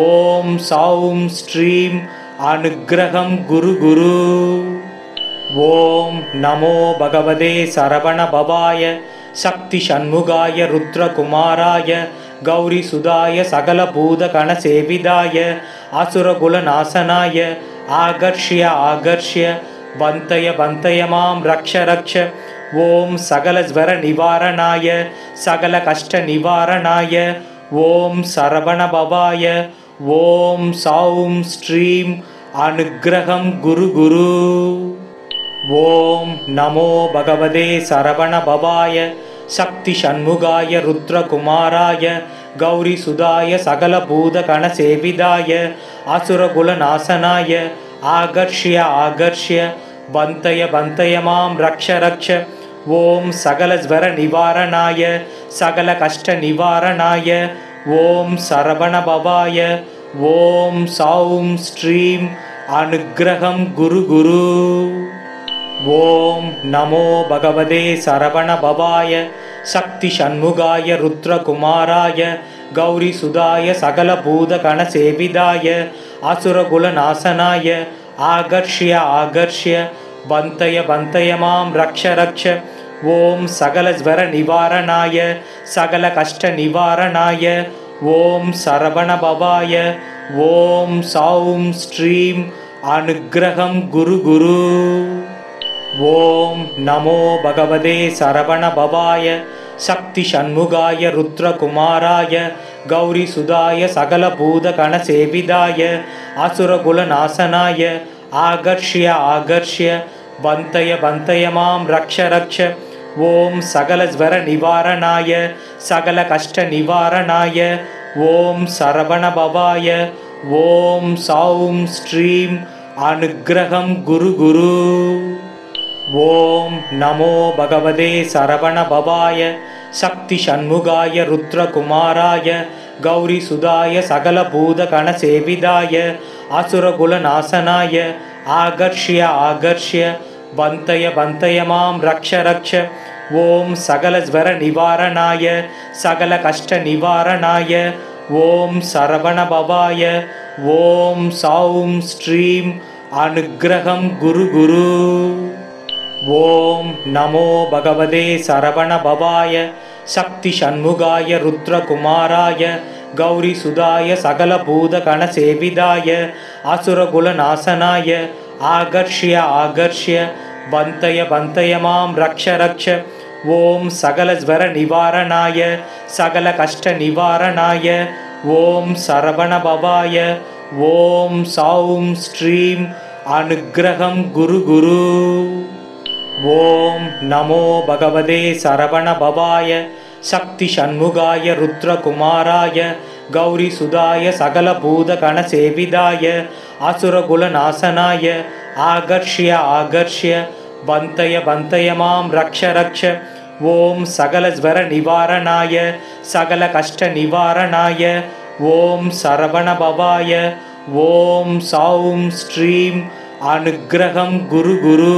A: ஓம் சௌம் ஸ்ரீம் அனுக்கிரகம் குரு குரு. ஓம் நமோ பகவதே சரவண பவாய சக்தி சண்முகாய ருத்ரகுமாராய கௌரி சுதாய சகல பூத கண சேவிதாய அசுரகுல நாசனாய ஆகர்ஷ்ய ஆகர்ஷ்ய பந்தய பந்தய மாம் ரக்ஷ ரக்ஷ. ஓம் சகல ஸ்வர நிவாரணாய சகல கஷ்ட நிவாரணாய. ஓம் சரவண பவாய. ஓம் சௌம் ஸ்ரீம் அனுக்கிரகம் குரு குரு. ஓம் நமோ பகவதே சரவண பவாய சக்தி சண்முகாய ருத்ரகுமாராய கௌரி சுதாய சகல பூத கண சேவிதாய அசுரகுல நாசனாய आकर्ष्य आकर्ष्य बन्तय बन्तय मां रक्ष रक्ष ॐ सकलज्वरनिवारणाय सकलकष्टनिवारणाय ॐ सरवणभवाय ॐ सौं श्रीं अनुग्रहं गुरु गुरु ॐ नमो भगवते सरवणभवाय शक्तिषण्मुगाय रुद्रकुमाराय गौरीसुधाय सकलभूतगणसेविताय असुरकुलनाशनाय आकर्ष्य आकर्ष्य बन्तय बन्तय मां रक्ष रक्ष ॐ सकलज्वरनिवारणाय सकलकष्टनिवारणाय ॐ सरवणभवाय ॐ सौं श्रीं अनुग्रहं गुरु गुरु ॐ नमो भगवते सरवणभवाय शक्तिषण्मुगाय रुद्रकुमाराय गौरीसुधाय सकलभूतगणसेविताय असुरकुलनाशनाय आकर्ष्य आकर्ष्य बन्तय बन्तय मां रक्ष रक्ष ॐ सकलज्वरनिवारणाय सकलकष्टनिवारणाय ॐ सरवणभवाय ॐ सौं श्रीं अनुग्रहं गुरु गुरु ॐ नमो भगवते सरवणभवाय शक्तिषण्मुगाय रुद्रकुमाराय गौरीसुधाय सकलभूतगणसेविताय असुरकुलनाशनाय आकर्ष्य आकर्ष्य बन्तय बन्तय मां रक्ष रक्ष ॐ सकलज्वरनिवारणाय सकलकष्टनिवारणाय ॐ सरवणभवाय ॐ सौं श्रीं अनुग्रहं गुरु गुरु ॐ नमो भगवते सरवणभवाय शक्तिषण्मुगाय रुद्रकुमाराय गौरीसुधाय सकलभूतगणसेविताय असुरकुलनाशनाय आकर्ष्य आकर्ष्य बन्तय बन्तय मां रक्ष रक्ष ॐ सकलज्वरनिवारणाय सकलकष्टनिवारणाय ॐ सरवणभवाय ॐ सौं श्रीं अनुग्रहं गुरु गुरु ॐ नमो भगवते सरवणभवाय शक्तिषण्मुगाय रुद्रकुमाराय गौरीसुधाय सकलभूतगणसेविताय असुरकुलनाशनाय आकर्ष्य आकर्ष्य बन्तय बन्तय मां रक्ष रक्ष ॐ सकलज्वरनिवारणाय सकलकष्टनिवारणाय ॐ सरवणभवाय ॐ सौं श्रीं अनुग्रहं गुरु गुरु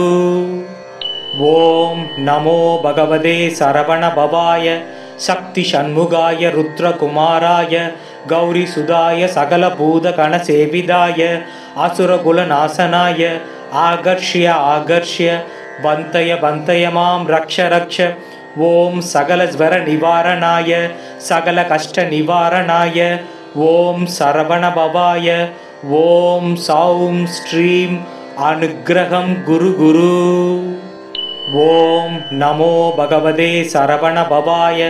A: ॐ नमो भगवते सरवणभवाय शक्तिषण्मुगाय रुद्रकुमाराय गौरीसुधाय सकलभूतगणसेविताय असुरकुलनाशनाय आकर्ष्य आकर्ष्य बन्तय बन्तय मां रक्ष रक्ष ॐ सकलज्वरनिवारणाय सकलकष्टनिवारणाय ॐ सरवणभवाय ॐ सौं श्रीं अनुग्रहं गुरु गुरु ॐ नमो भगवते सरवणभवाय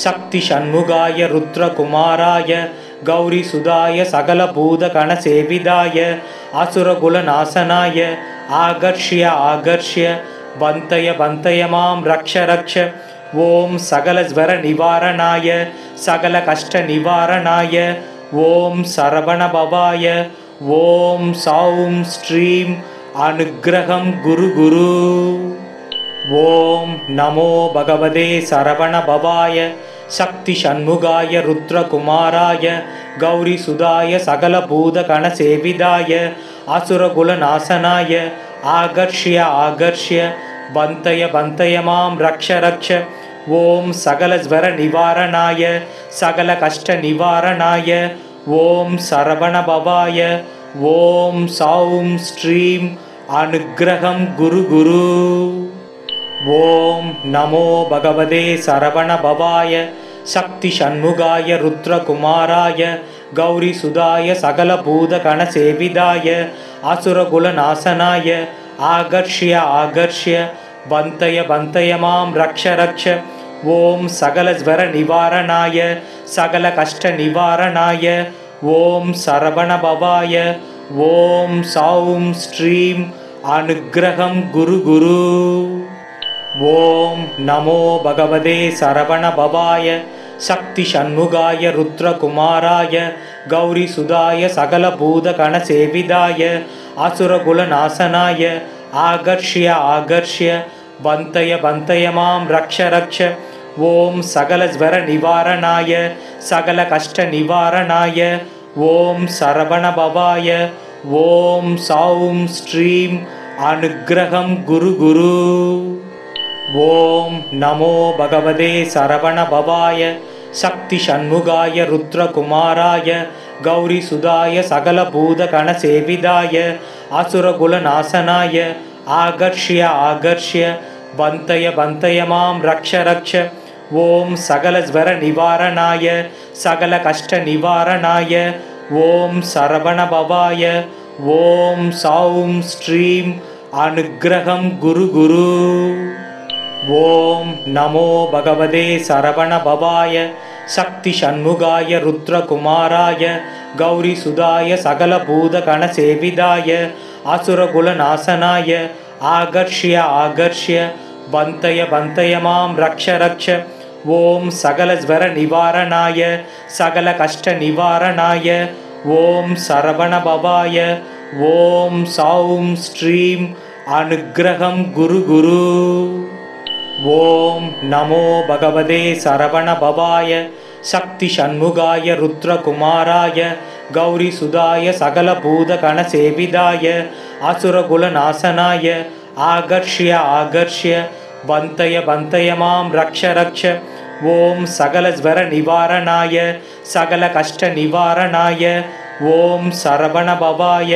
A: शक्तिषण्मुगाय रुद्रकुमाराय गौरीसुधाय सकलभूतगणसेविताय असुरकुलनाशनाय आकर्ष्य आकर्ष्य बन्तय बन्तय मां रक्ष रक्ष ॐ सकलज्वरनिवारणाय सकलकष्टनिवारणाय ॐ सरवणभवाय ॐ सौं श्रीं अनुग्रहं गुरु गुरु ॐ नमो भगवते सरवणभवाय शक्तिषण्मुगाय रुद्रकुमाराय गौरीसुधाय सकलभूतगणसेविताय असुरकुलनाशनाय आकर्ष्य आकर्ष्य बन्तय बन्तय मां रक्ष रक्ष ॐ सकलज्वरनिवारणाय सकलकष्टनिवारणाय ॐ सरवणभवाय ॐ सौं श्रीं अनुग्रहं गुरु गुरु ॐ नमो भगवते सरवणभवाय शक्तिषण्मुगाय रुद्रकुमाराय गौरीसुधाय सकलभूतगणसेविताय असुरकुलनाशनाय आकर्ष्य आकर्ष्य बन्तय बन्तय मां रक्ष रक्ष ॐ सकलज्वरनिवारणाय सकलकष्टनिवारणाय ॐ सरवणभवाय ॐ सौं श्रीं अनुग्रहं गुरु गुरु ॐ नमो भगवते सरवणभवाय சக்தி ஷண்முகாய ருத்ரகுமாராய கௌரி சுதாய சகலபூத கணசேவிதாய அசுரகுல நாசனாய ஆகர்ஷ்ய ஆகர்ஷ்ய பந்தய பந்தய மாம் ரக்ஷ ரக்ஷ ஓம் சகலஸ்வர நிவாரணாய சகல கஷ்ட நிவாரணாய ஓம் சரவண பவாய ஓம் சௌம் ஸ்ரீம் அனுக்ரகம் குரு குரு. ஓம் நமோ பகவதே சரவண பவாய சக்தி ஷண்முகாய ருத்ரகுமாராய கௌரி சுதாய சகலபூத கணசேவிதாய அசுரகுல நாசனாய ஆகர்ஷ்ய ஆகர்ஷ்ய பந்தய பந்தய மாம் ரக்ஷ ரக்ஷ ஓம் சகலஸ்வர நிவாரணாய சகல கஷ்ட நிவாரணாய ஓம் சரவண பவாய ஓம் சௌம் ஸ்ரீம் அனுக்ரகம் குரு குரு. ஓம் நமோ பகவதே சரவண பவாய சக்தி ஷண்முகாய ருத்ரகுமாராய கௌரி சுதாய சகலபூத கணசேவிதாய அசுரகுல நாசனாய ஆகர்ஷ்ய ஆகர்ஷ்ய பந்தய பந்தய மாம் ரக்ஷ ரக்ஷ ஓம் சகலஸ்வர நிவாரணாய சகல கஷ்ட நிவாரணாய ஓம் சரவண பவாய ஓம் சௌம் ஸ்ரீம் அனுக்ரகம் குரு குரு. ஓம் நமோ பகவதே சரவண பவாய சக்தி ஷண்முகாய ருத்ரகுமாராய கௌரி சுதாய சகலபூத கணசேவிதாய அசுரகுல நாசனாய ஆகர்ஷ்ய ஆகர்ஷ்ய பந்தய பந்தய மாம் ரக்ஷ ரக்ஷ ஓம் சகலஸ்வர நிவாரணாய சகல கஷ்ட நிவாரணாய ஓம் சரவண பவாய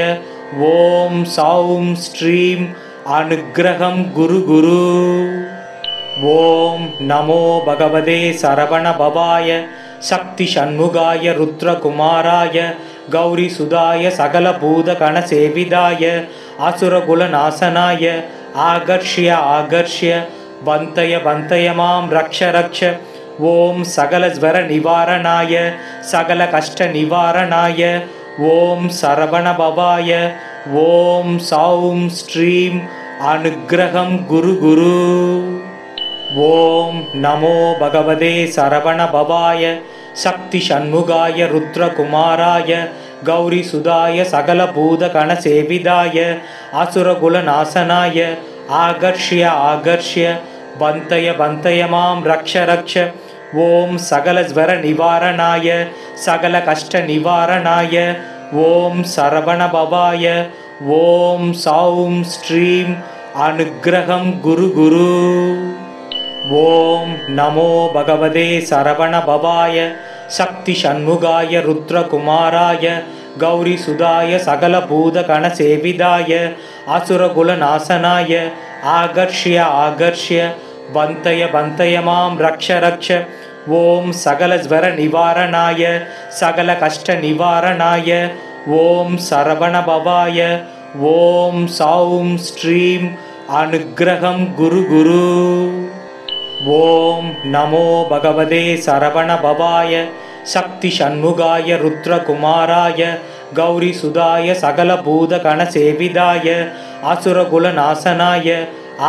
A: ஓம் சௌம் ஸ்ரீம் அனுக்ரகம் குரு குரு. ஓம் நமோ பகவதே சரவண பவாய சக்தி ஷண்முகாய ருத்ரகுமாராய கௌரி சுதாய சகலபூத கணசேவிதாய அசுரகுல நாசனாய ஆகர்ஷ்ய ஆகர்ஷ்ய பந்தய பந்தய மாம் ரக்ஷ ரக்ஷ ஓம் சகலஸ்வர நிவாரணாய சகல கஷ்ட நிவாரணாய ஓம் சரவண பவாய ஓம் சௌம் ஸ்ரீம் அனுக்ரகம் குரு குரு. ஓம் நமோ பகவதே சரவண பவாய சக்தி ஷண்முகாய ருத்ரகுமாராய கௌரி சுதாய சகலபூத கணசேவிதாய அசுரகுல நாசனாய ஆகர்ஷ்ய ஆகர்ஷ்ய பந்தய பந்தய மாம் ரக்ஷ ரக்ஷ ஓம் சகலஸ்வர நிவாரணாய சகல கஷ்ட நிவாரணாய ஓம் சரவண பவாய ஓம் சௌம் ஸ்ரீம் அனுக்ரகம் குரு குரு. ஓம் நமோ பகவதே சரவண பவாய சக்தி ஷண்முகாய ருத்ரகுமாராய கௌரி சுதாய சகலபூத கணசேவிதாய அசுரகுல நாசனாய ஆகர்ஷ்ய ஆகர்ஷ்ய பந்தய பந்தய மாம் ரக்ஷ ரக்ஷ ஓம் சகலஸ்வர நிவாரணாய சகல கஷ்ட நிவாரணாய ஓம் சரவண பவாய ஓம் சௌம் ஸ்ரீம் அனுக்ரகம் குரு குரு. ஓம் நமோ பகவதே சரவண பவாய சக்தி ஷண்முகாய ருத்ரகுமாராய கௌரி சுதாய சகலபூத கணசேவிதாய அசுரகுல நாசனாய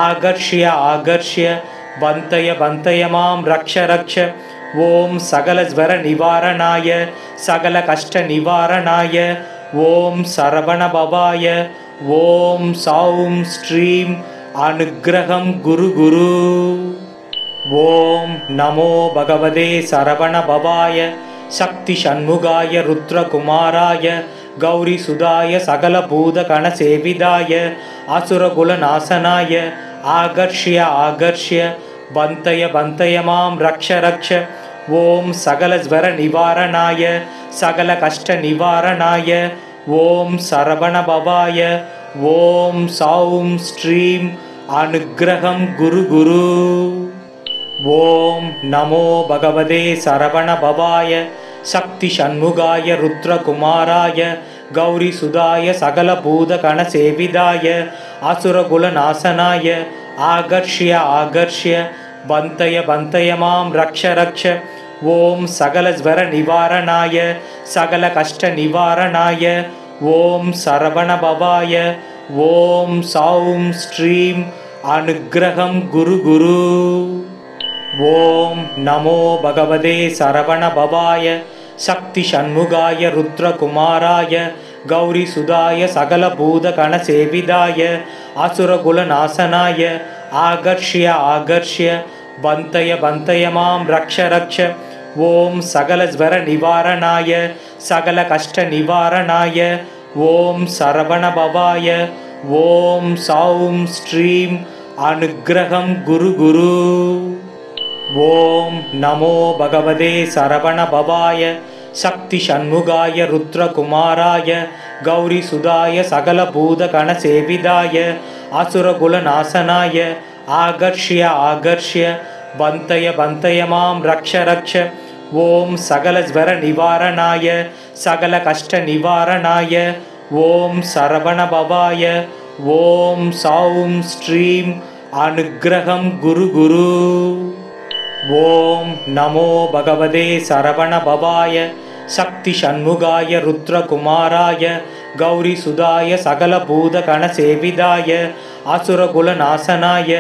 A: ஆகர்ஷ்ய ஆகர்ஷ்ய பந்தய பந்தய மாம் ரக்ஷ ரக்ஷ ஓம் சகலஸ்வர நிவாரணாய சகல கஷ்ட நிவாரணாய ஓம் சரவண பவாய ஓம் சௌம் ஸ்ரீம் அனுக்ரகம் குரு குரு. ஓம் நமோ பகவதே சரவண பவாய சக்தி ஷண்முகாய ருத்ரகுமாராய கௌரி சுதாய சகலபூத கணசேவிதாய அசுரகுல நாசனாய ஆகர்ஷ்ய ஆகர்ஷ்ய பந்தய பந்தய மாம் ரக்ஷ ரக்ஷ ஓம் சகலஸ்வர நிவாரணாய சகல கஷ்ட நிவாரணாய ஓம் சரவண பவாய ஓம் சௌம் ஸ்ரீம் அனுக்ரகம் குரு குரு. ஓம் நமோ பகவதே சரவண பவாய சக்தி ஷண்முகாய ருத்ரகுமாராய கௌரி சுதாய சகலபூத கணசேவிதாய அசுரகுல நாசனாய ஆகர்ஷ்ய ஆகர்ஷ்ய பந்தய பந்தய மாம் ரக்ஷ ரக்ஷ ஓம் சகலஸ்வர நிவாரணாய சகல கஷ்ட நிவாரணாய ஓம் சரவண பவாய ஓம் சௌம் ஸ்ரீம் அனுக்ரகம் குரு குரு. ஓம் நமோ பகவதே சரவண பவாய சக்தி சண்முகாய ருத்ரகுமாராய கௌரி சுதாய சகல பூத கண சேவிதாய அசுரகுல நாசனாய ஆகர்ஷ்ய ஆகர்ஷ்ய பந்தய பந்தய மாம் ரக்ஷ ரக்ஷ. ஓம் சகல ஸ்வர நிவாரணாய சகல கஷ்ட நிவாரணாய ஓம் சரவண பவாய ஓம் சௌம் ஸ்ரீம் அனுக்கிரகம் குரு குரு. ஓம் நமோ பகவதே சரவண பவாய சக்தி சண்முகாய ருத்ரகுமாராய கௌரி சுதாய சகல பூத கண சேவிதாய அசுரகுல நாசனாய ஆகர்ஷ்ய ஆகர்ஷ்ய பந்தய பந்தய மாம் ரக்ஷ ரக்ஷ. ஓம் சகல ஸ்வர நிவாரணாய சகல கஷ்ட நிவாரணாய ஓம் சரவண பவாய ஓம் சௌம் ஸ்ரீம் அனுக்கிரகம் குரு குரு. ஓம் நமோ பகவதே சரவண பவாய சக்தி சண்முகாய ருத்ரகுமாராய கௌரி சுதாய சகல பூத கண சேவிதாய அசுரகுல நாசனாய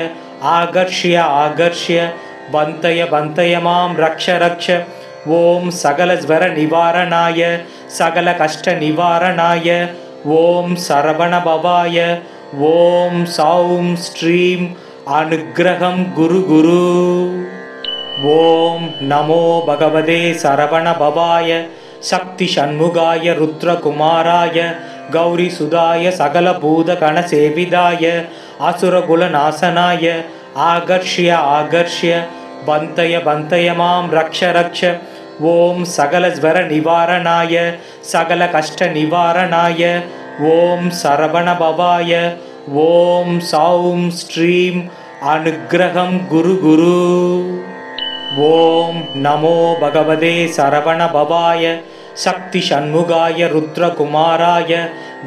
A: ஆகர்ஷ்ய ஆகர்ஷ்ய பந்தய பந்தய மாம் ரக்ஷ ரக்ஷ. ஓம் சகல ஸ்வர நிவாரணாய சகல கஷ்ட நிவாரணாய ஓம் சரவண பவாய ஓம் சௌம் ஸ்ரீம் அனுக்கிரகம் குரு குரு. ஓம் நமோ பகவதே சரவண பவாய சக்தி சண்முகாய ருத்ரகுமாராய கௌரி சுதாய சகல பூத கண சேவிதாய அசுரகுல நாசனாய ஆகர்ஷ்ய ஆகர்ஷ்ய பந்தய பந்தய மாம் ரக்ஷ ரக்ஷ. ஓம் சகல ஸ்வர நிவாரணாய சகல கஷ்ட நிவாரணாய ஓம் சரவண பவாய ஓம் சௌம் ஸ்ரீம் அனுக்கிரகம் குரு குரு. ஓம் நமோ பகவதே சரவண பவாய சக்தி சண்முகாய ருத்ரகுமாராய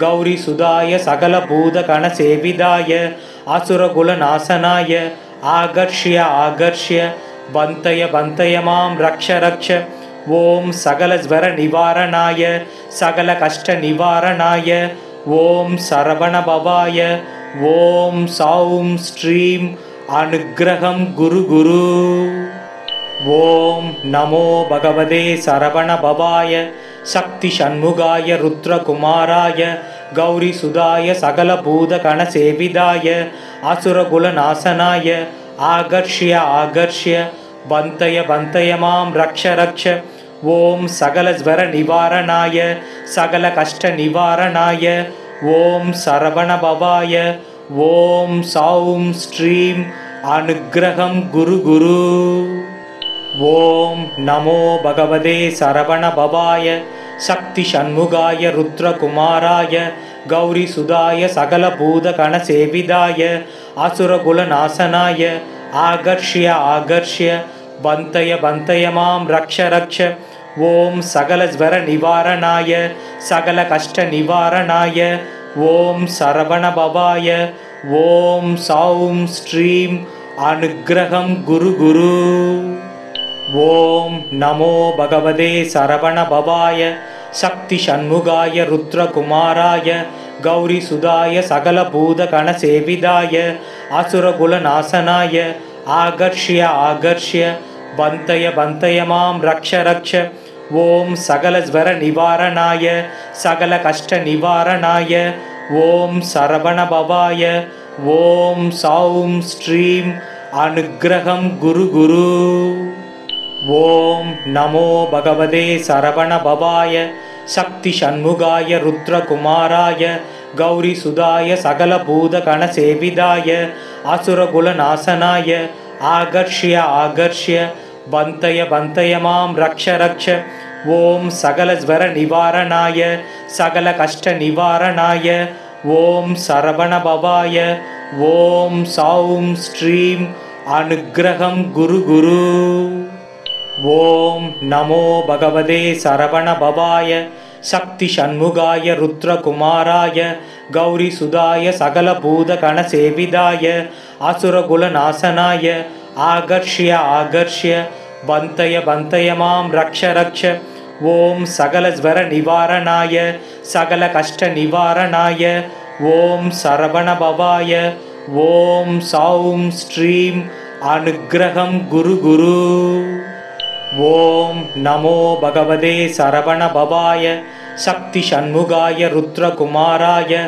A: கௌரி சுதாய சகல பூத கண சேவிதாய அசுரகுல நாசனாய ஆகர்ஷ்ய ஆகர்ஷ்ய பந்தய பந்தய மாம் ரக்ஷ ரக்ஷ. ஓம் சகல ஸ்வர நிவாரணாய சகல கஷ்ட நிவாரணாய ஓம் சரவண பவாய ஓம் சௌம் ஸ்ரீம் அனுக்கிரகம் குரு குரு. ஓம் நமோ பகவதே சரவண பவாய சக்தி சண்முகாய ருத்ரகுமாராய கௌரி சுதாய சகல பூத கண சேவிதாய அசுரகுல நாசனாய ஆகர்ஷ்ய ஆகர்ஷ்ய பந்தய பந்தய மாம் ரக்ஷ ரக்ஷ. ஓம் சகல ஸ்வர நிவாரணாய சகல கஷ்ட நிவாரணாய ஓம் சரவண பவாய ஓம் சௌம் ஸ்ரீம் அனுக்கிரகம் குரு குரு. ஓம் நமோ பகவதே சரவண பவாய சக்தி சண்முகாய ருத்ரகுமாராய கௌரி சுதாய சகல பூத கண சேவிதாய அசுரகுல நாசனாய ஆகர்ஷ்ய ஆகர்ஷ்ய பந்தய பந்தய மாம் ரக்ஷ ரக்ஷ. ஓம் சகல ஸ்வர நிவாரணாய சகல கஷ்ட நிவாரணாய ஓம் சரவண பவாய ஓம் சௌம் ஸ்ரீம் அனுக்கிரகம் குரு குரு. ஓம் நமோ பகவதே சரவண பவாய சக்தி சண்முகாய ருத்ரகுமாராய கௌரி சுதாய சகல பூத கண சேவிதாய அசுரகுல நாசனாய ஆகர்ஷ்ய ஆகர்ஷ்ய பந்தய பந்தய மாம் ரக்ஷ ரக்ஷ. ஓம் சகல ஸ்வர நிவாரணாய சகல கஷ்ட நிவாரணாய ஓம் சரவண பவாய ஓம் சௌம் ஸ்ரீம் அனுக்கிரகம் குரு குரு. ஓம் நமோ பகவதே சரவண பவாய சக்தி சண்முகாய ருத்ரகுமாராய கௌரி சுதாய சகல பூத கண சேவிதாய அசுரகுல நாசனாய ஆகர்ஷ்ய ஆகர்ஷ்ய பந்தய பந்தய மாம் ரக்ஷ ரக்ஷ. ஓம் சகல ஸ்வர நிவாரணாய சகல கஷ்ட நிவாரணாய ஓம் சரவண பவாய ஓம் சௌம் ஸ்ரீம் அனுக்கிரகம் குரு குரு. ஓம் நமோ பகவதே சரவண பவாய சக்தி சண்முகாய ருத்ரகுமாராய கௌரி சுதாய சகல பூத கண சேவிதாய அசுரகுல நாசனாய ஆகர்ஷ்ய ஆகர்ஷ்ய பந்தய பந்தய மாம் ரக்ஷ ரக்ஷ. ஓம் சகல ஸ்வர நிவாரணாய சகல கஷ்ட நிவாரணாய ஓம் சரவண பவாய ஓம் சௌம் ஸ்ரீம் அனுக்கிரகம் குரு குரு. ஓம் நமோ பகவதே சரவண பவாய சக்தி சண்முகாய ருத்ரகுமாராய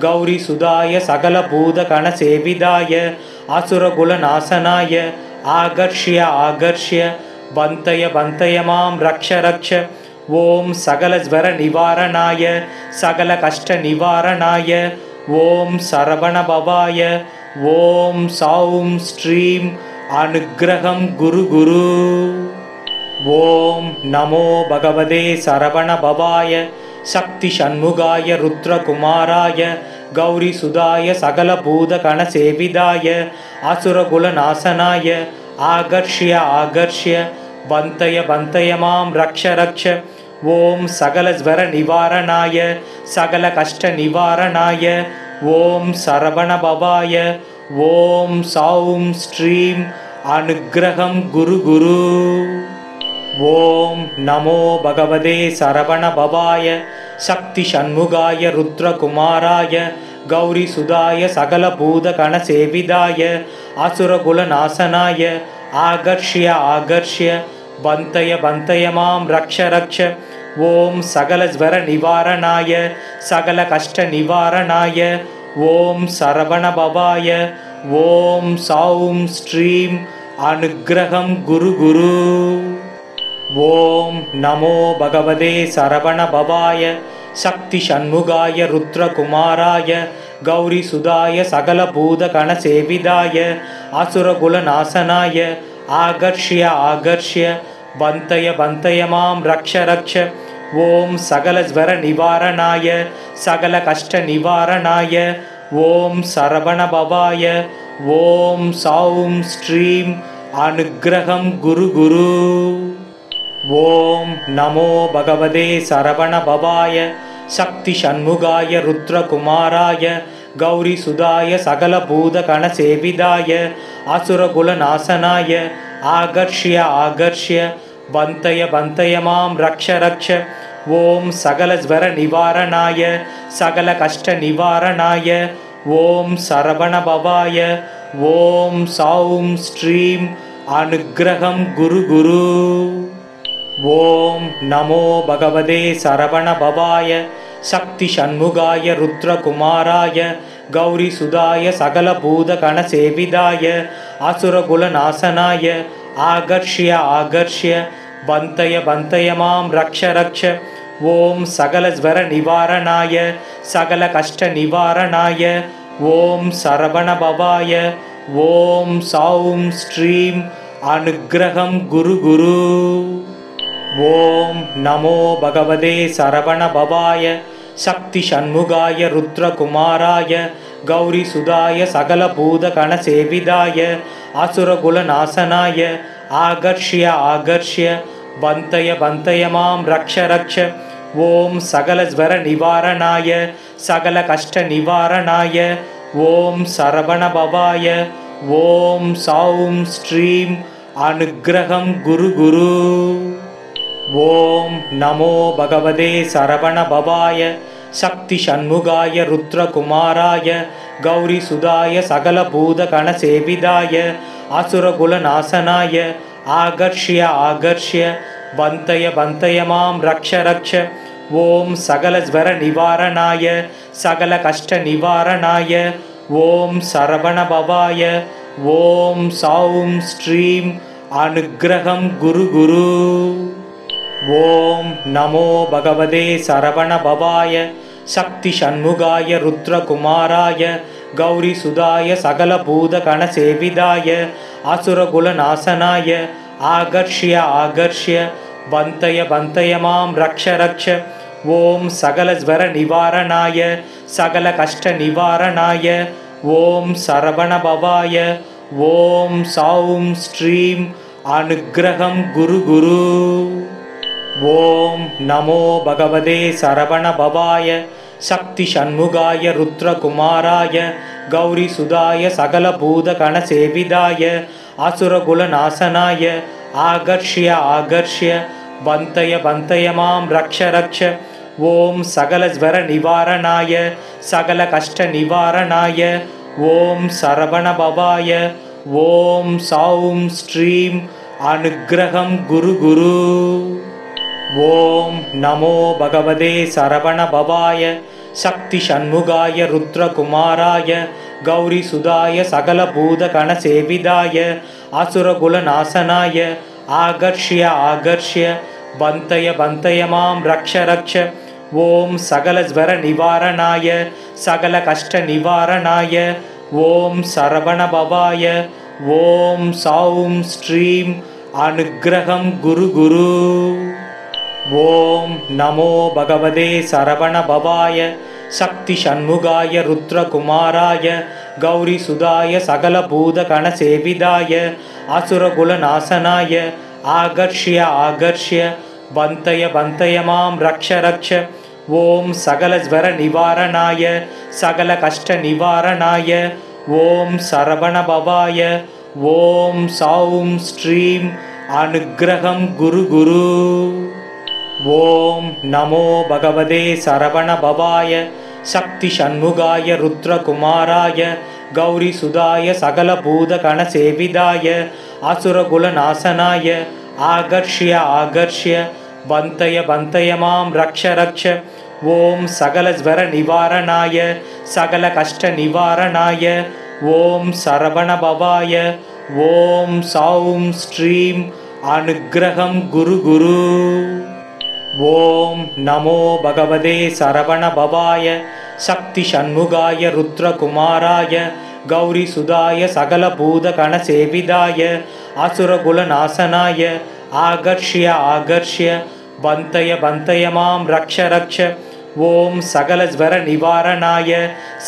A: கௌரி சுதாய சகல பூத கண சேவிதாய அசுரகுல நாசனாய ஆகர்ஷ்ய ஆகர்ஷ்ய பந்தய பந்தய மாம் ரக்ஷ ரக்ஷ. ஓம் சகல ஸ்வர நிவாரணாய சகல கஷ்ட நிவாரணாய ஓம் சரவண பவாய ஓம் சௌம் ஸ்ரீம் அனுக்கிரகம் குரு குரு. ஓம் நமோ பகவதே சரவண பவாய சக்தி சண்முகாய ருத்ரகுமாராய கௌரி சுதாய சகல பூத கண சேவிதாய அசுரகுல நாசனாய ஆகர்ஷ்ய ஆகர்ஷ்ய பந்தய பந்தய மாம் ரக்ஷ ரக்ஷ. ஓம் சகல ஸ்வர நிவாரணாய சகல கஷ்ட நிவாரணாய ஓம் சரவண பவாய ஓம் சௌம் ஸ்ரீம் அனுக்கிரகம் குரு குரு. ஓம் நமோ பகவதே சரவண பவாய சக்தி சண்முகாய ருத்ரகுமாராய கௌரி சுதாய சகல பூத கண சேவிதாய அசுரகுல நாசனாய ஆகர்ஷ்ய ஆகர்ஷ்ய பந்தய பந்தய மாம் ரக்ஷ ரக்ஷ. ஓம் சகல ஸ்வர நிவாரணாய சகல கஷ்ட நிவாரணாய ஓம் சரவண பவாய ஓம் சௌம் ஸ்ரீம் அனுக்கிரகம் குரு குரு. ஓம் நமோ பகவதே சரவண பவாய சக்தி சண்முகாய ருத்ரகுமாராய கௌரி சுதாய சகல பூத கண சேவிதாய அசுரகுல நாசனாய ஆகர்ஷ்ய ஆகர்ஷ்ய பந்தய பந்தய மாம் ரக்ஷ ரக்ஷ. ஓம் சகல ஸ்வர நிவாரணாய சகல கஷ்ட நிவாரணாய ஓம் சரவண பவாய ஓம் சௌம் ஸ்ரீம் அனுக்கிரகம் குரு குரு. ஓம் நமோ பகவதே சரவண பவாய சக்தி சண்முகாய ருத்ரகுமாராய கௌரி சுதாய சகல பூத கண சேவிதாய அசுரகுல நாசனாய ஆகர்ஷ்ய ஆகர்ஷ்ய பந்தய பந்தய மாம் ரக்ஷ ரக்ஷ. ஓம் சகல ஸ்வர நிவாரணாய சகல கஷ்ட நிவாரணாய ஓம் சரவண பவாய ஓம் சௌம் ஸ்ரீம் அனுக்கிரகம் குரு குரு. ஓம் நமோ பகவதே சரவண பவாய சக்தி சண்முகாய ருத்ரகுமாராய கௌரி சுதாய சகல பூத கண சேவிதாய அசுரகுல நாசனாய ஆகர்ஷ்ய ஆகர்ஷ்ய பந்தய பந்தய மாம் ரக்ஷ ரக்ஷ. ஓம் சகல ஸ்வர நிவாரணாய சகல கஷ்ட நிவாரணாய ஓம் சரவண பவாய ஓம் சௌம் ஸ்ரீம் அனுக்கிரகம் குரு குரு. ஓம் நமோ பகவதே சரவண பவாய சக்தி சண்முகாய ருத்ரகுமாராய கௌரி சுதாய சகல பூத கண சேவிதாய அசுரகுல நாசனாய ஆகர்ஷ்ய ஆகர்ஷ்ய பந்தய பந்தய மாம் ரக்ஷ ரக்ஷ. ஓம் சகல ஸ்வர நிவாரணாய சகல கஷ்ட நிவாரணாய ஓம் சரவண பவாய ஓம் சௌம் ஸ்ரீம் அனுக்கிரகம் குரு குரு. ஓம் நமோ பகவதே சரவண பவாய சக்தி சண்முகாய ருத்ரகுமாராய கௌரி சுதாய சகல பூத கண சேவிதாய அசுரகுல நாசனாய ஆகர்ஷ்ய ஆகர்ஷ்ய பந்தய பந்தய மாம் ரக்ஷ ரக்ஷ. ஓம் சகல ஸ்வர நிவாரணாய சகல கஷ்ட நிவாரணாய ஓம் சரவண பவாய ஓம் சௌம் ஸ்ரீம் அனுக்கிரகம் குரு குரு. ஓம் நமோ பகவதே சரவண பவாய சக்தி சண்முகாய ருத்ரகுமாராய கௌரி சுதாய சகல பூத கண சேவிதாய அசுரகுல நாசனாய ஆகர்ஷ்ய ஆகர்ஷ்ய பந்தய பந்தய மாம் ரக்ஷ ரக்ஷ. ஓம் சகல ஸ்வர நிவாரணாய சகல கஷ்ட நிவாரணாய ஓம் சரவண பவாய ஓம் சௌம் ஸ்ரீம் அனுக்கிரகம் குரு குரு. ஓம் நமோ பகவதே சரவண பவாய சக்தி சண்முகாய ருத்ரகுமாராய கௌரி சுதாய சகல பூத கண சேவிதாய அசுரகுல நாசனாய ஆகர்ஷ்ய ஆகர்ஷ்ய பந்தய பந்தய மாம் ரக்ஷ ரக்ஷ. ஓம் சகல ஸ்வர நிவாரணாய சகல கஷ்ட நிவாரணாய ஓம் சரவண பவாய ஓம் சௌம் ஸ்ரீம் அனுக்ரகம் குரு குரு. ஓம் நமோ பகவதே சரவண பவாய சக்தி சண்முகாய ருத்ரகுமாராய கௌரி சுதாய சகல பூத கண சேவிதாய அசுரகுல நாசனாய ஆகர்ஷ்ய ஆகர்ஷ்ய பந்தய பந்தய மாம் ரக்ஷ ரக்ஷ. ஓம் சகல ஸ்வர நிவாரணாய சகல கஷ்ட நிவாரணாய ஓம் சரவண பவாய ஓம் சௌம் ஸ்ரீம் அனுக்ரகம் குரு குரு. ஓம் நமோ பகவதே சரவண பவாய சக்தி சண்முகாய ருத்ரகுமாராய கௌரி சுதாய சகல பூத கண சேவிதாய அசுரகுல நாசனாய ஆகர்ஷ்ய ஆகர்ஷ்ய பந்தய பந்தய மாம் ரக்ஷ ரக்ஷ. ஓம் சகல ஸ்வர நிவாரணாய சகல கஷ்ட நிவாரணாய ஓம் சரவண பவாய ஓம் சௌம் ஸ்ரீம் அனுக்ரகம் குரு குரு. ஓம் நமோ பகவதே சரவண பவாய சக்தி சண்முகாய ருத்ரகுமாராய கௌரி சுதாய சகல பூத கண சேவிதாய அசுரகுல நாசனாய ஆகர்ஷ்ய ஆகர்ஷ்ய பந்தய பந்தய மாம் ரக்ஷ ரக்ஷ. ஓம் சகல ஸ்வர நிவாரணாய சகல கஷ்ட நிவாரணாய ஓம் சரவண பவாய ஓம் சௌம் ஸ்ரீம் அனுக்ரகம் குரு குரு. ஓம் நமோ பகவதே சரவண பவாய சக்தி சண்முகாய ருத்ரகுமாராய கௌரி சுதாய சகல பூத கண சேவிதாய அசுரகுல நாசனாய ஆகர்ஷ்ய ஆகர்ஷ்ய பந்தய பந்தய மாம் ரக்ஷ ரக்ஷ. ஓம் சகல ஸ்வர நிவாரணாய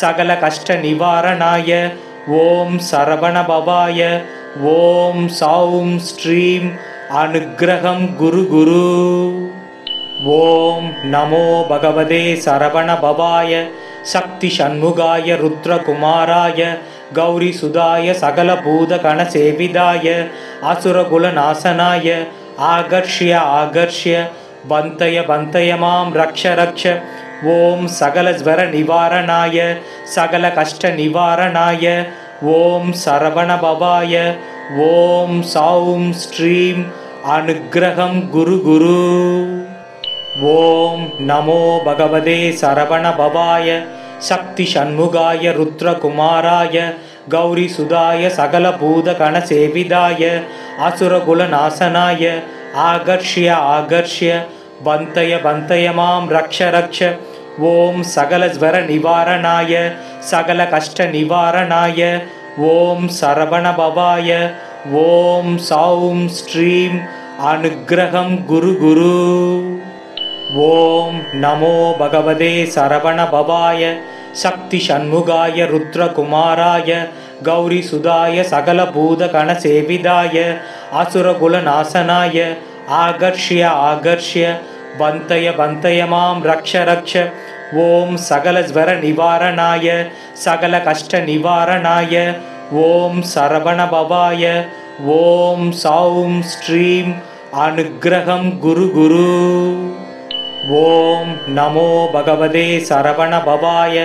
A: சகல கஷ்ட நிவாரணாய ஓம் சரவண பவாய ஓம் சௌம் ஸ்ரீம் அனுக்ரகம் குரு குரு. ஓம் நமோ பகவதே சரவண பவாய சக்தி சண்முகாய ருத்ரகுமாராய கௌரி சுதாய சகல பூத கண சேவிதாய அசுரகுல நாசனாய ஆகர்ஷ்ய ஆகர்ஷ்ய பந்தய பந்தய மாம் ரக்ஷ ரக்ஷ. ஓம் சகல ஸ்வர நிவாரணாய சகல கஷ்ட நிவாரணாய ஓம் சரவண பவாய ஓம் சௌம் ஸ்ரீம் அனுக்ரகம் குரு குரு. ஓம் நமோ பகவதே சரவண பவாய சக்தி சண்முகாய ருத்ரகுமாராய கௌரி சுதாய சகல பூத கண சேவிதாய அசுரகுல நாசனாய ஆகர்ஷ்ய ஆகர்ஷ்ய பந்தய பந்தய மாம் ரக்ஷ ரக்ஷ. ஓம் சகல ஸ்வர நிவாரணாய சகல கஷ்ட நிவாரணாய ஓம் சரவண பவாய ஓம் சௌம் ஸ்ரீம் அனுக்ரகம் குரு குரு. ஓம் நமோ பகவதே சரவண பவாய சக்தி சண்முகாய ருத்ரகுமாராய கௌரி சுதாய சகல பூத கண சேவிதாய அசுரகுல நாசனாய ஆகர்ஷ்ய ஆகர்ஷ்ய பந்தய பந்தய மாம் ரக்ஷ ரக்ஷ. ஓம் சகல ஸ்வர நிவாரணாய சகல கஷ்ட நிவாரணாய ஓம் சரவண பவாய ஓம் சௌம் ஸ்ரீம் அனுக்ரகம் குரு குரு. ஓம் நமோ பகவதே சரவண பவாய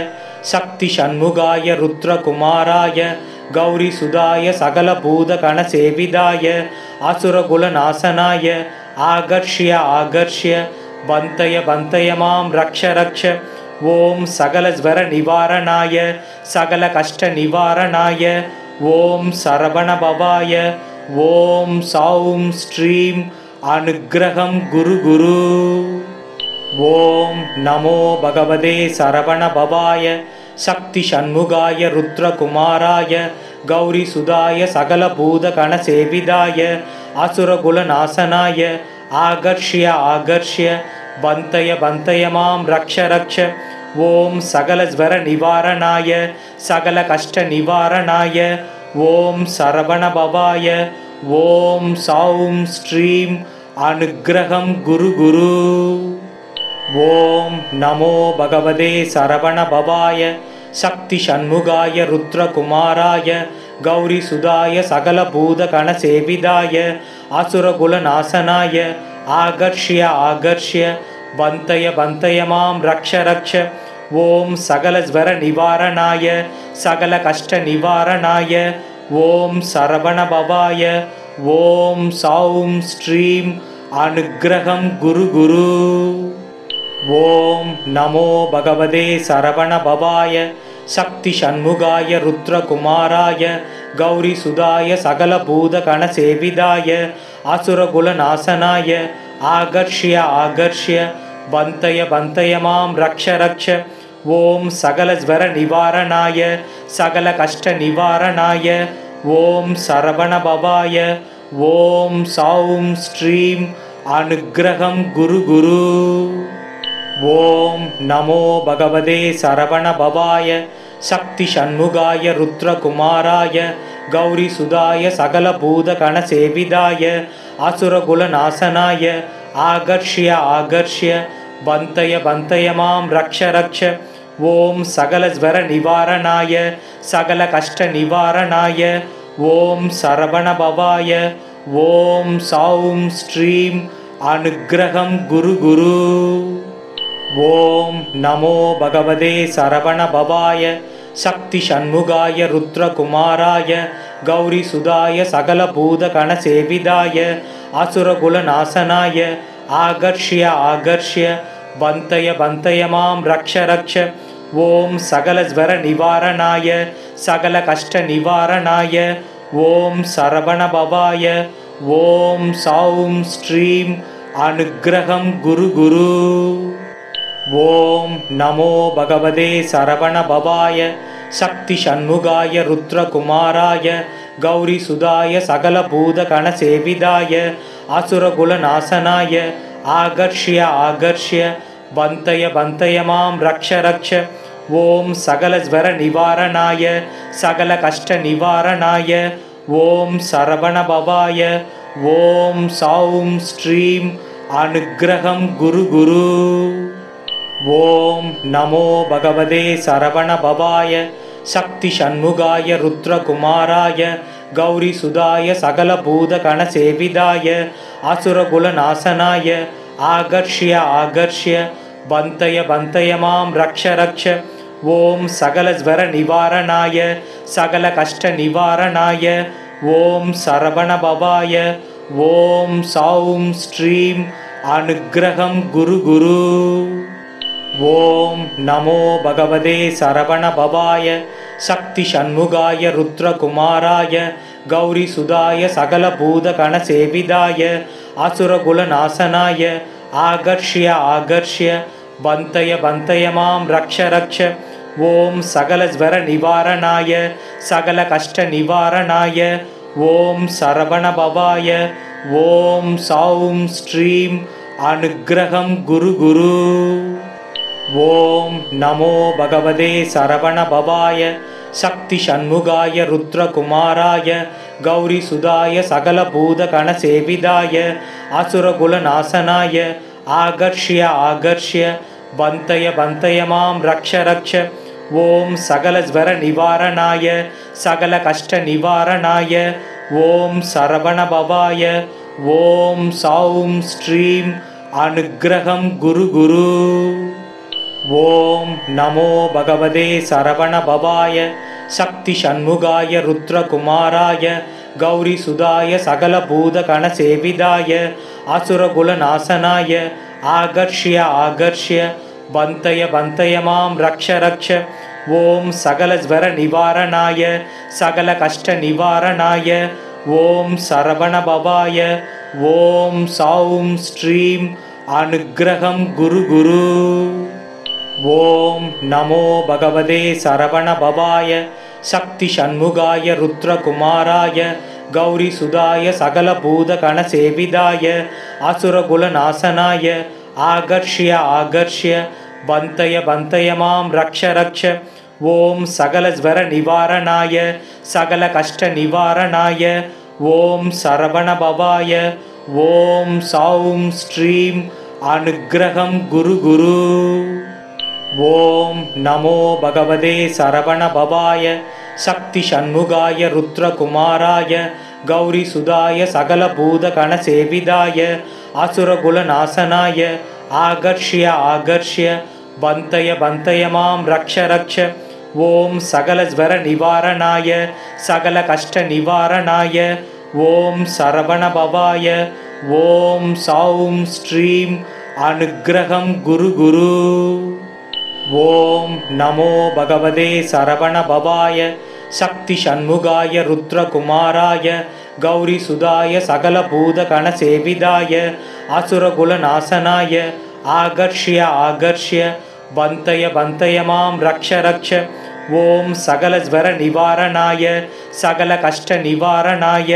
A: சக்தி சண்முகாய ருத்ரகுமாராய கௌரி சுதாய சகல பூத கண சேவிதாய அசுரகுல நாசனாய ஆகர்ஷ்ய ஆகர்ஷ்ய பந்தய பந்தய மாம் ரக்ஷ ரக்ஷ. ஓம் சகல ஸ்வர நிவாரணாய சகல கஷ்ட நிவாரணாய ஓம் சரவண பவாய ஓம் சௌம் ஸ்ரீம் அனுக்ரகம் குரு குரு. ஓம் நமோ பகவதே சரவண பவாய சக்தி சண்முகாய ருத்ரகுமாராய கௌரி சுதாய சகல பூத கண சேவிதாய அசுரகுல நாசனாய ஆகர்ஷ்ய ஆகர்ஷ்ய பந்தய பந்தய மாம் ரக்ஷ ரக்ஷ. ஓம் சகல ஸ்வர நிவாரணாய சகல கஷ்ட நிவாரணாய ஓம் சரவண பவாய ஓம் சௌம் ஸ்ரீம் அனுக்ரகம் குரு குரு. ஓம் நமோ பகவதே சரவண பவாய சக்தி சண்முகாய ருத்ரகுமாராய கௌரி சுதாய சகல பூத கண சேவிதாய அசுரகுல நாசனாய ஆகர்ஷ்ய ஆகர்ஷ்ய பந்தய பந்தய மாம் ரக்ஷ ரக்ஷ. ஓம் சகல ஸ்வர நிவாரணாய சகல கஷ்ட நிவாரணாய ஓம் சரவண பவாய ஓம் சௌம் ஸ்ரீம் அனுக்கிரகம் குரு குரு. ஓம் நமோ பகவதே சரவண பவாய சக்தி சண்முகாய ருத்ரகுமாராய கௌரி சுதாய சகல பூத கண சேவிதாய அசுரகுல நாசனாய ஆகர்ஷ்ய ஆகர்ஷ்ய பந்தய பந்தய மாம் ரக்ஷ ரக்ஷ. ஓம் சகல ஸ்வர நிவாரணாய சகல கஷ்ட நிவாரணாய ஓம் சரவண பவாய ஓம் சௌம் ஸ்ரீம் அனுக்கிரகம் குரு குரு. ஓம் நமோ பகவதே சரவண பவாய சக்தி சண்முகாய ருத்ரகுமாராய கௌரி சுதாய சகல பூத கண சேவிதாய அசுரகுல நாசனாய ஆகர்ஷ்ய ஆகர்ஷ்ய பந்தய பந்தய மாம் ரக்ஷ ரக்ஷ. ஓம் சகல ஸ்வர நிவாரணாய சகல கஷ்ட நிவாரணாய ஓம் சரவண பவாய ஓம் சௌம் ஸ்ரீம் அனுக்கிரகம் குரு குரு. ஓம் நமோ பகவதே சரவண பவாய சக்தி சண்முகாய ருத்ரகுமாராய கௌரி சுதாய சகல பூத கண சேவிதாய அசுரகுல நாசனாய ஆகர்ஷ்ய ஆகர்ஷ்ய பந்தய பந்தய மாம் ரக்ஷ ரக்ஷ. ஓம் சகல ஸ்வர நிவாரணாய சகல கஷ்ட நிவாரணாய ஓம் சரவண பவாய ஓம் சௌம் ஸ்ரீம் அனுக்கிரகம் குரு குரு. ஓம் நமோ பகவதே சரவண பவாய சக்தி சண்முகாய ருத்ரகுமாராய கௌரி சுதாய சகல பூத கண சேவிதாய அசுரகுல நாசனாய ஆகர்ஷ்ய ஆகர்ஷ்ய பந்தய பந்தய மாம் ரக்ஷ ரக்ஷ. ஓம் சகல ஸ்வர நிவாரணாய சகல கஷ்ட நிவாரணாய ஓம் சரவண பவாய ஓம் சௌம் ஸ்ரீம் அனுக்கிரகம் குரு குரு. ஓம் நமோ பகவதே சரவண பவாய சக்தி சண்முகாய ருத்ரகுமாராய கௌரி சுதாய சகல பூத கண சேவிதாய அசுரகுல நாசனாய ஆகர்ஷ்ய ஆகர்ஷ்ய பந்தய பந்தய மாம் ரக்ஷ ரக்ஷ. ஓம் சகல ஸ்வர நிவாரணாய சகல கஷ்ட நிவாரணாய ஓம் சரவண பவாய ஓம் சௌம் ஸ்ரீம் அனுக்கிரகம் குரு குரு. ஓம் நமோ பகவதே சரவண பவாய சக்தி சண்முகாய ருத்ரகுமாராய கௌரி சுதாய சகல பூத கண சேவிதாய அசுரகுல நாசனாய ஆகர்ஷ்ய ஆகர்ஷ்ய பந்தய பந்தய மாம் ரக்ஷ ரக்ஷ. ஓம் சகல ஸ்வர நிவாரணாய சகல கஷ்ட நிவாரணாய ஓம் சரவண பவாய ஓம் சௌம் ஸ்ரீம் அனுக்கிரகம் குரு குரு. ஓம் நமோ பகவதே சரவண பவாய சக்தி சண்முகாய ருத்ரகுமாராய கௌரி சுதாய சகல பூத கண சேவிதாய அசுரகுல நாசனாய ஆகர்ஷ்ய ஆகர்ஷ்ய பந்தய பந்தய மாம் ரக்ஷ ரக்ஷ. ஓம் சகல ஸ்வர நிவாரணாய சகல கஷ்ட நிவாரணாய ஓம் சரவண பவாய ஓம் சௌம் ஸ்ரீம் அனுக்கிரகம் குரு குரு. ஓம் நமோ பகவதே சரவண பவாய சக்தி சண்முகாய ருத்ரகுமாராய கௌரி சுதாய சகல பூத கண சேவிதாய அசுரகுல நாசனாய ஆகர்ஷ்ய ஆகர்ஷ்ய பந்தய பந்தய மாம் ரக்ஷ ரக்ஷ. ஓம் சகல ஸ்வர நிவாரணாய சகல கஷ்ட நிவாரணாய ஓம் சரவண பவாய ஓம் சௌம் ஸ்ரீம் அனுக்கிரகம் குரு குரு. ஓம் நமோ பகவதே சரவண பவாய சக்தி சண்முகாய ருத்ரகுமாராய கௌரி சுதாய சகல பூத கண சேவிதாய அசுரகுல நாசனாய ஆகர்ஷ்ய ஆகர்ஷ்ய பந்தய பந்தய மாம் ரக்ஷ ரக்ஷ. ஓம் சகல ஸ்வர நிவாரணாய சகல கஷ்ட நிவாரணாய ஓம் சரவண பவாய ஓம் சௌம் ஸ்ரீம் அனுக்கிரகம் குரு குரு. ஓம் நமோ பகவதே சரவண பவாய சக்தி சண்முகாய ருத்ரகுமாராய கௌரி சுதாய சகல பூத கண சேவிதாய அசுரகுல நாசனாய ஆகர்ஷ்ய ஆகர்ஷ்ய பந்தய பந்தய மாம் ரக்ஷ ரக்ஷ. ஓம் சகலஸ்வர நிவாரணாய சகல கஷ்ட நிவாரணாய ஓம் சரவண பவாய ஓம் சௌம் ஸ்ரீம் அனுக்கிரகம் குரு குரு. ஓம் நமோ பகவதே சரவண பவாய சக்தி சண்முகாய ருத்ரகுமாராய கௌரி சுதாய சகல பூத கண சேவிதாய அசுரகுல நாசனாய ஆகர்ஷ்ய ஆகர்ஷ்ய பந்தய பந்தய மாம் ரக்ஷ ரக்ஷ. ஓம் சகலஸ்வர நிவாரணாய சகல கஷ்ட நிவாரணாய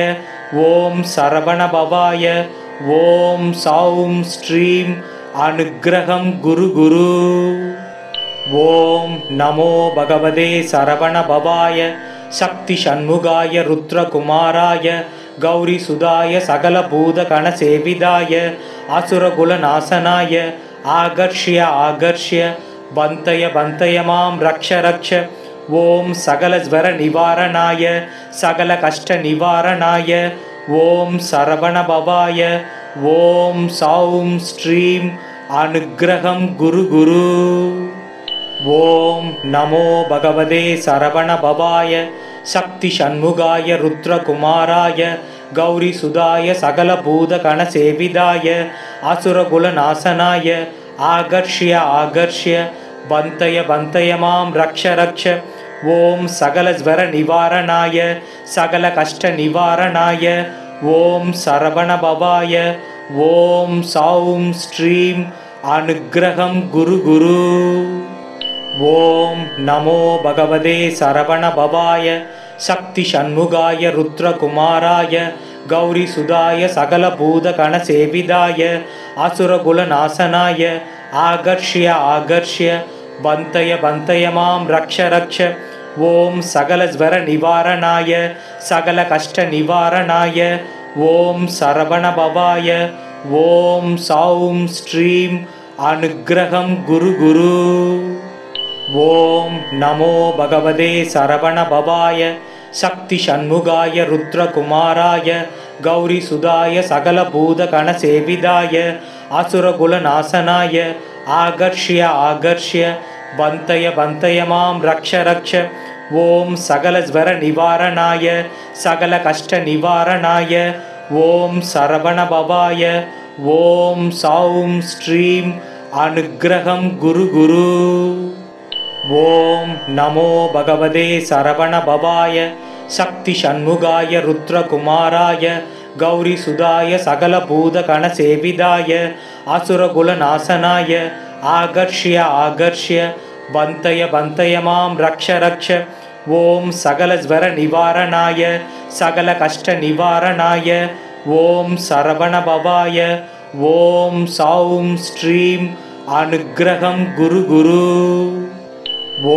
A: ஓம் சரவண பவாய ஓம் சௌம் ஸ்ரீம் அனுக்கிரகம் குரு குரு. ஓம் நமோ பகவதே சரவண பவாய சக்தி சண்முகாய ருத்ரகுமாராய கௌரி சுதாய சகல பூத கண சேவிதாய அசுரகுல நாசனாய ஆகர்ஷ்ய ஆகர்ஷ்ய பந்தய பந்தய மாம் ரக்ஷ ரக்ஷ. ஓம் சகலஸ்வர நிவாரணாய சகல கஷ்ட நிவாரணாய ஓம் சரவண பவாய ஓம் சௌம் ஸ்ரீம் அனுக்கிரகம் குரு குரு. ஓம் நமோ பகவதே சரவண பவாய சக்தி சண்முகாய ருத்ரகுமாராய கௌரி சுதாய சகல பூத கண சேவிதாய அசுரகுல நாசனாய ஆகர்ஷ்ய ஆகர்ஷ்ய பந்தய பந்தய மாம் ரக்ஷ ரக்ஷ. ஓம் சகலஸ்வர நிவாரணாய சகல கஷ்ட நிவாரணாய ஓம் சரவண பவாய ஓம் சௌம் ஸ்ரீம் அனுக்கிரகம் குரு குரு. ஓம் நமோ பகவதே சரவண பவாய சக்தி சண்முகாய ருத்ரகுமாராய கௌரி சுதாய சகல பூத கண சேவிதாய அசுரகுல நாசனாய ஆகர்ஷ்ய ஆகர்ஷ்ய பந்தய பந்தய மாம் ரக்ஷ ரக்ஷ. ஓம் சகலஸ்வர நிவாரணாய சகல கஷ்ட நிவாரணாய ஓம் சரவண பவாய ஓம் சௌம் ஸ்ரீம் அனுக்கிரகம் குரு குரு. ஓம் நமோ பகவதே சரவண பவாய சக்தி சண்முகாய ருத்ரகுமாராய கௌரி சுதாய சகல பூத கண சேவிதாய அசுரகுல நாசனாய ஆகர்ஷ்ய ஆகர்ஷ்ய பந்தய பந்தய மாம் ரக்ஷ ரக்ஷ. ஓம் சகலஸ்வர நிவாரணாய சகல கஷ்ட நிவாரணாய ஓம் சரவண பவாய ஓம் சௌம் ஸ்ரீம் அனுக்கிரகம் குரு குரு. ஓம் நமோ பகவதே சரவண பவாய சக்தி சண்முகாய ருத்ரகுமாராய கௌரி சுதாய சகல பூத கண சேவிதாய அசுரகுல நாசனாய ஆகர்ஷ்ய ஆகர்ஷ்ய பந்தய பந்தய மாம் ரக்ஷ ரக்ஷ. ஓம் சகலஸ்வர நிவாரணாய சகல கஷ்ட நிவாரணாய ஓம் சரவண பவாய ஓம் சௌம் ஸ்ரீம் அனுக்கிரகம் குரு குரு.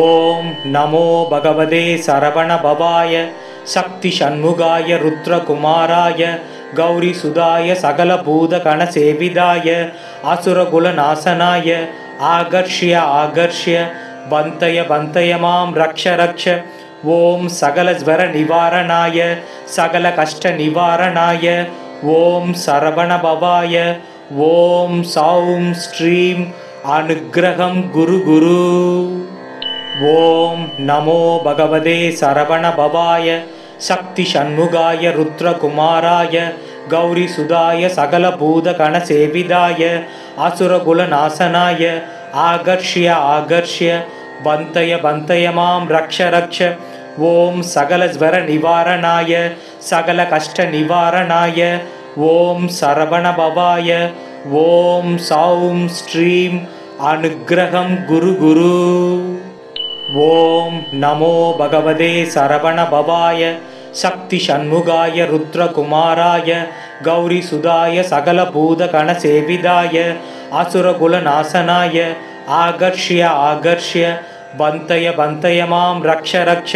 A: ஓம் நமோ பகவதே சரவண பவாய சக்தி சண்முகாய ருத்ரகுமாராய கௌரி சுதாய சகல பூத கண சேவிதாய அசுரகுல நாசனாய ஆகர்ஷ்ய ஆகர்ஷ்ய பந்தய பந்தய மாம் ரக்ஷ ரக்ஷ. ஓம் சகலஸ்வர நிவாரணாய சகல கஷ்ட நிவாரணாய ஓம் சரவண பவாய ஓம் சௌம் ஸ்ரீம் அனுக்கிரகம் குரு குரு. ஓம் நமோ பகவதே சரவண பவாய சக்தி சண்முகாய ருத்ரகுமாராய கௌரி சுதாய சகல பூத கண சேவிதாய அசுரகுல நாசனாய ஆகர்ஷ்ய ஆகர்ஷ்ய பந்தய பந்தய மாம் ரக்ஷ ரக்ஷ. ஓம் சகலஸ்வர நிவாரணாய சகல கஷ்ட நிவாரணாய ஓம் சரவண பவாய ஓம் சௌம் ஸ்ரீம் அனுக்கிரகம் குரு குரு. ஓம் நமோ பகவதே சரவண பவாய சக்தி சண்முகாய ருத்ரகுமாராய கௌரி சுதாய சகல பூத கண சேவிதாய அசுரகுல நாசனாய ஆகர்ஷ்ய ஆகர்ஷ்ய பந்தய பந்தய மாம் ரக்ஷ ரக்ஷ.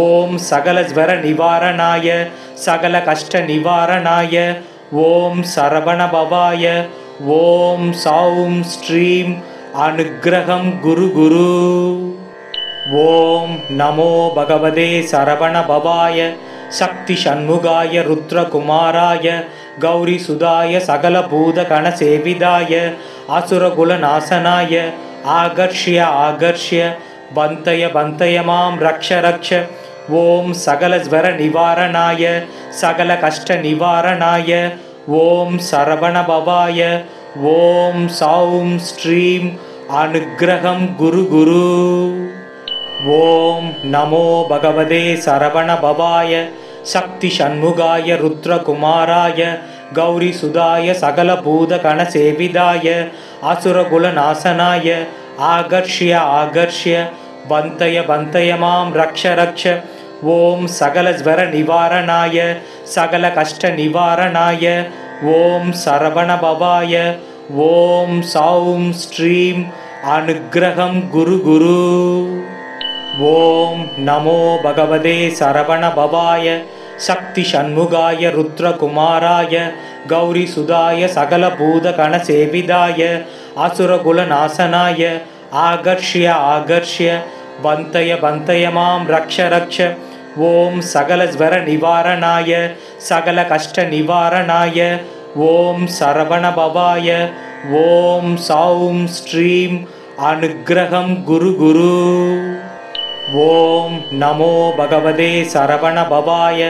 A: ஓம் சகலஸ்வர நிவாரணாய சகல கஷ்ட நிவாரணாய ஓம் சரவண பவாய ஓம் சௌம் ஸ்ரீம் அனுக்கிரகம் குரு குரு. ஓம் நமோ பகவதே சரவண பவாய சக்தி சண்முகாய ருத்ரகுமாராய கௌரி சுதாய சகல பூத கண சேவிதாய அசுரகுல நாசனாய ஆகர்ஷ்ய ஆகர்ஷ்ய बन्तय बन्तय मां रक्ष रक्ष ॐ सकलज्वरनिवारणाय सकलकष्टनिवारणाय ॐ सरवणभवाय ॐ सौं श्रीं अनुग्रहं गुरु गुरु ॐ नमो भगवते सरवणभवाय शक्तिषण्मुगाय रुद्रकुमाराय गौरीसुधाय सकलभूतगणसेविताय असुरकुलनाशनाय आकर्ष्य आकर्ष्य बन्तय बन्तय मां रक्ष रक्ष ॐ सकलज्वरनिवारणाय सकलकष्टनिवारणाय ॐ सरवणभवाय ॐ सौं श्रीं अनुग्रहं गुरु गुरु ॐ नमो भगवते सरवणभवाय शक्तिषण्मुगाय रुद्रकुमाराय गौरीसुधाय सकलभूतगणसेविताय असुरकुलनाशनाय आकर्ष्य आकर्ष्य बन्तय बन्तय मां रक्ष रक्ष ॐ सकलज्वरनिवारणाय सकलकष्टनिवारणाय ॐ सरवणभवाय ॐ सौं श्रीं अनुग्रहं गुरु गुरु ॐ नमो भगवते सरवणभवाय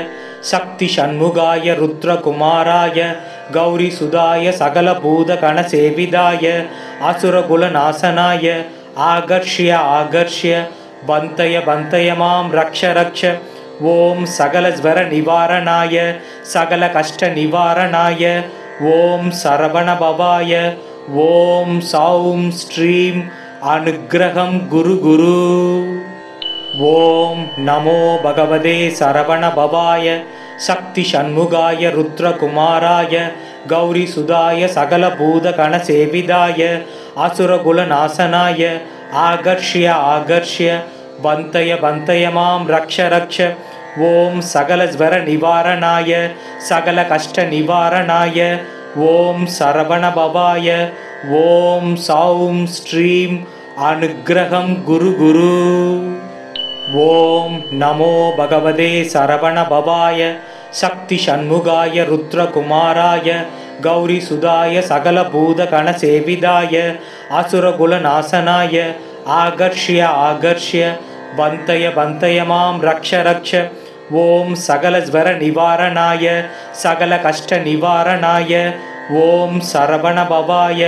A: शक्तिषण्मुगाय रुद्रकुमाराय गौरीसुधाय सकलभूतगणसेविताय असुरकुलनाशनाय आकर्ष्य आकर्ष्य बन्तय बन्तय मां रक्ष रक्ष ॐ सकलज्वरनिवारणाय सकलकष्टनिवारणाय ॐ सरवणभवाय ॐ सौं श्रीं अनुग्रहं गुरु गुरु ॐ नमो भगवते सरवणभवाय शक्तिषण्मुगाय रुद्रकुमाराय गौरीसुधाय सकलभूतगणसेविताय असुरकुलनाशनाय आकर्ष्य आकर्ष्य बन्तय बन्तय मां रक्ष रक्ष ॐ सकलज्वरनिवारणाय सकलकष्टनिवारणाय ॐ सरवणभवाय ॐ सौं श्रीं अनुग्रहं गुरु गुरु ॐ नमो भगवते सरवणभवाय शक्तिषण्मुगाय रुद्रकुमाराय गौरीसुधाय सकलभूतगणसेविताय असुरकुलनाशनाय आकर्ष्य आकर्ष्य बन्तय बन्तय मां रक्ष रक्ष ॐ सकलज्वरनिवारणाय सकलकष्टनिवारणाय ॐ सरवणभवाय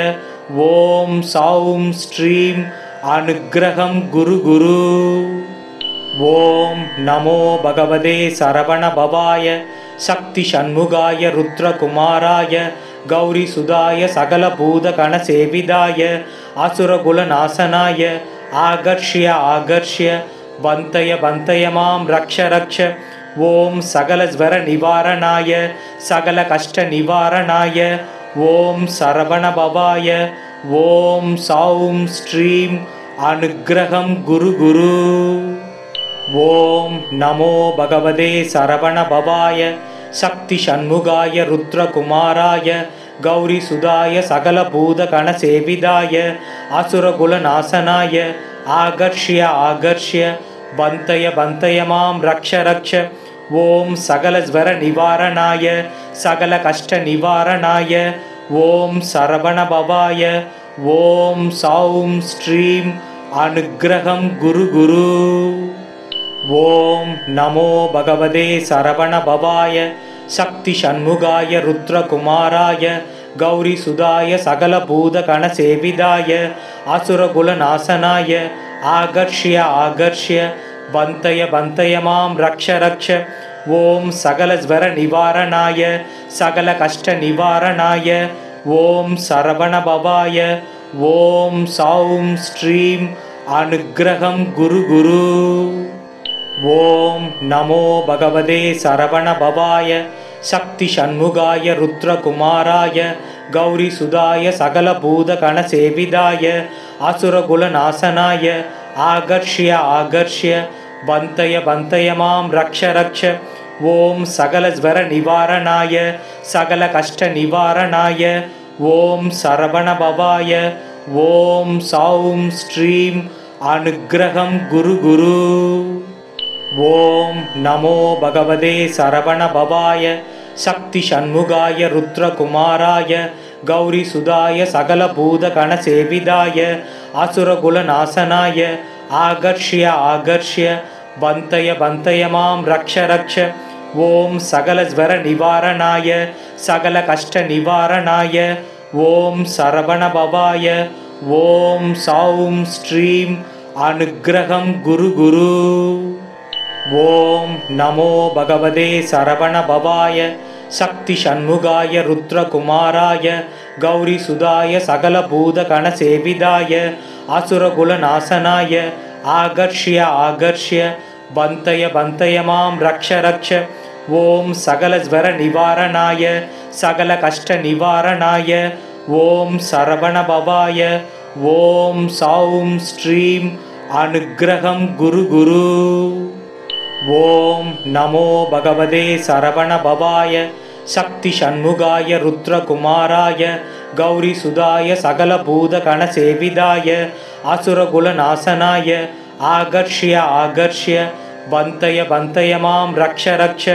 A: ॐ सौं श्रीं अनुग्रहं गुरु गुरु ॐ नमो भगवते सरवणभवाय शक्तिषण्मुगाय रुद्रकुमाराय गौरीसुधाय सकलभूतगणसेविताय असुरकुलनाशनाय आकर्ष्य आकर्ष्य बन्तय बन्तय मां रक्ष रक्ष ॐ सकलज्वरनिवारणाय सकलकष्टनिवारणाय ॐ सरवणभवाय ॐ सौं श्रीं अनुग्रहं गुरु गुरु ॐ नमो भगवते सरवणभवाय शक्तिषण्मुगाय रुद्रकुमाराय गौरीसुधाय सकलभूतगणसेविताय असुरकुलनाशनाय आकर्ष्य आकर्ष्य बन्तय बन्तय मां रक्ष रक्ष ॐ सकलज्वरनिवारणाय सकलकष्टनिवारणाय ॐ सरवणभवाय ॐ सौं श्रीं अनुग्रहं गुरु गुरु ॐ नमो भगवते सरवणभवाय शक्तिषण्मुगाय रुद्रकुमाराय गौरीसुधाय सकलभूतगणसेविताय असुरकुलनाशनाय आकर्ष्य आकर्ष्य बन्तय बन्तय मां रक्ष रक्ष ॐ सकलज्वरनिवारणाय सकलकष्टनिवारणाय ॐ सरवणभवाय ॐ सौं श्रीं अनुग्रहं गुरु गुरु ॐ नमो भगवते सरवणभवाय शक्तिषण्मुगाय रुद्रकुमाराय गौरीसुधाय सकलभूतगणसेविताय असुरकुलनाशनाय आकर्ष्य आकर्ष्य बन्तय बन्तय मां रक्ष रक्ष ॐ सकलज्वरनिवारणाय सकलकष्टनिवारणाय ॐ सरवणभवाय ॐ सौं श्रीं अनुग्रहं गुरु गुरु ॐ नमो भगवते सरवणभवाय शक्तिषण्मुगाय रुद्रकुमाराय गौरीसुधाय सकलभूतगणसेविताय असुरकुलनाशनाय आकर्ष्य आकर्ष्य बन्तय बन्तय मां रक्ष रक्ष ॐ सकलज्वरनिवारणाय सकलकष्टनिवारणाय ॐ सरवणभवाय ॐ सौं श्रीं अनुग्रहं गुरु गुरु ॐ नमो भगवते सरवणभवाय शक्तिषण्मुगाय रुद्रकुमाराय गौरीसुधाय सकलभूतगणसेविताय असुरकुलनाशनाय आकर्ष्य आकर्ष्य बन्तय बन्तय मां रक्ष रक्ष ॐ सकलज्वरनिवारणाय सकलकष्टनिवारणाय ॐ सरवणभवाय ॐ सौं श्रीं अनुग्रहं गुरु गुरु ॐ नमो भगवते सरवणभवाय शक्तिषण्मुगाय रुद्रकुमाराय गौरीसुधाय सकलभूतगणसेविताय असुरकुलनाशनाय आकर्ष्य आकर्ष्य बन्तय बन्तय मां रक्ष रक्ष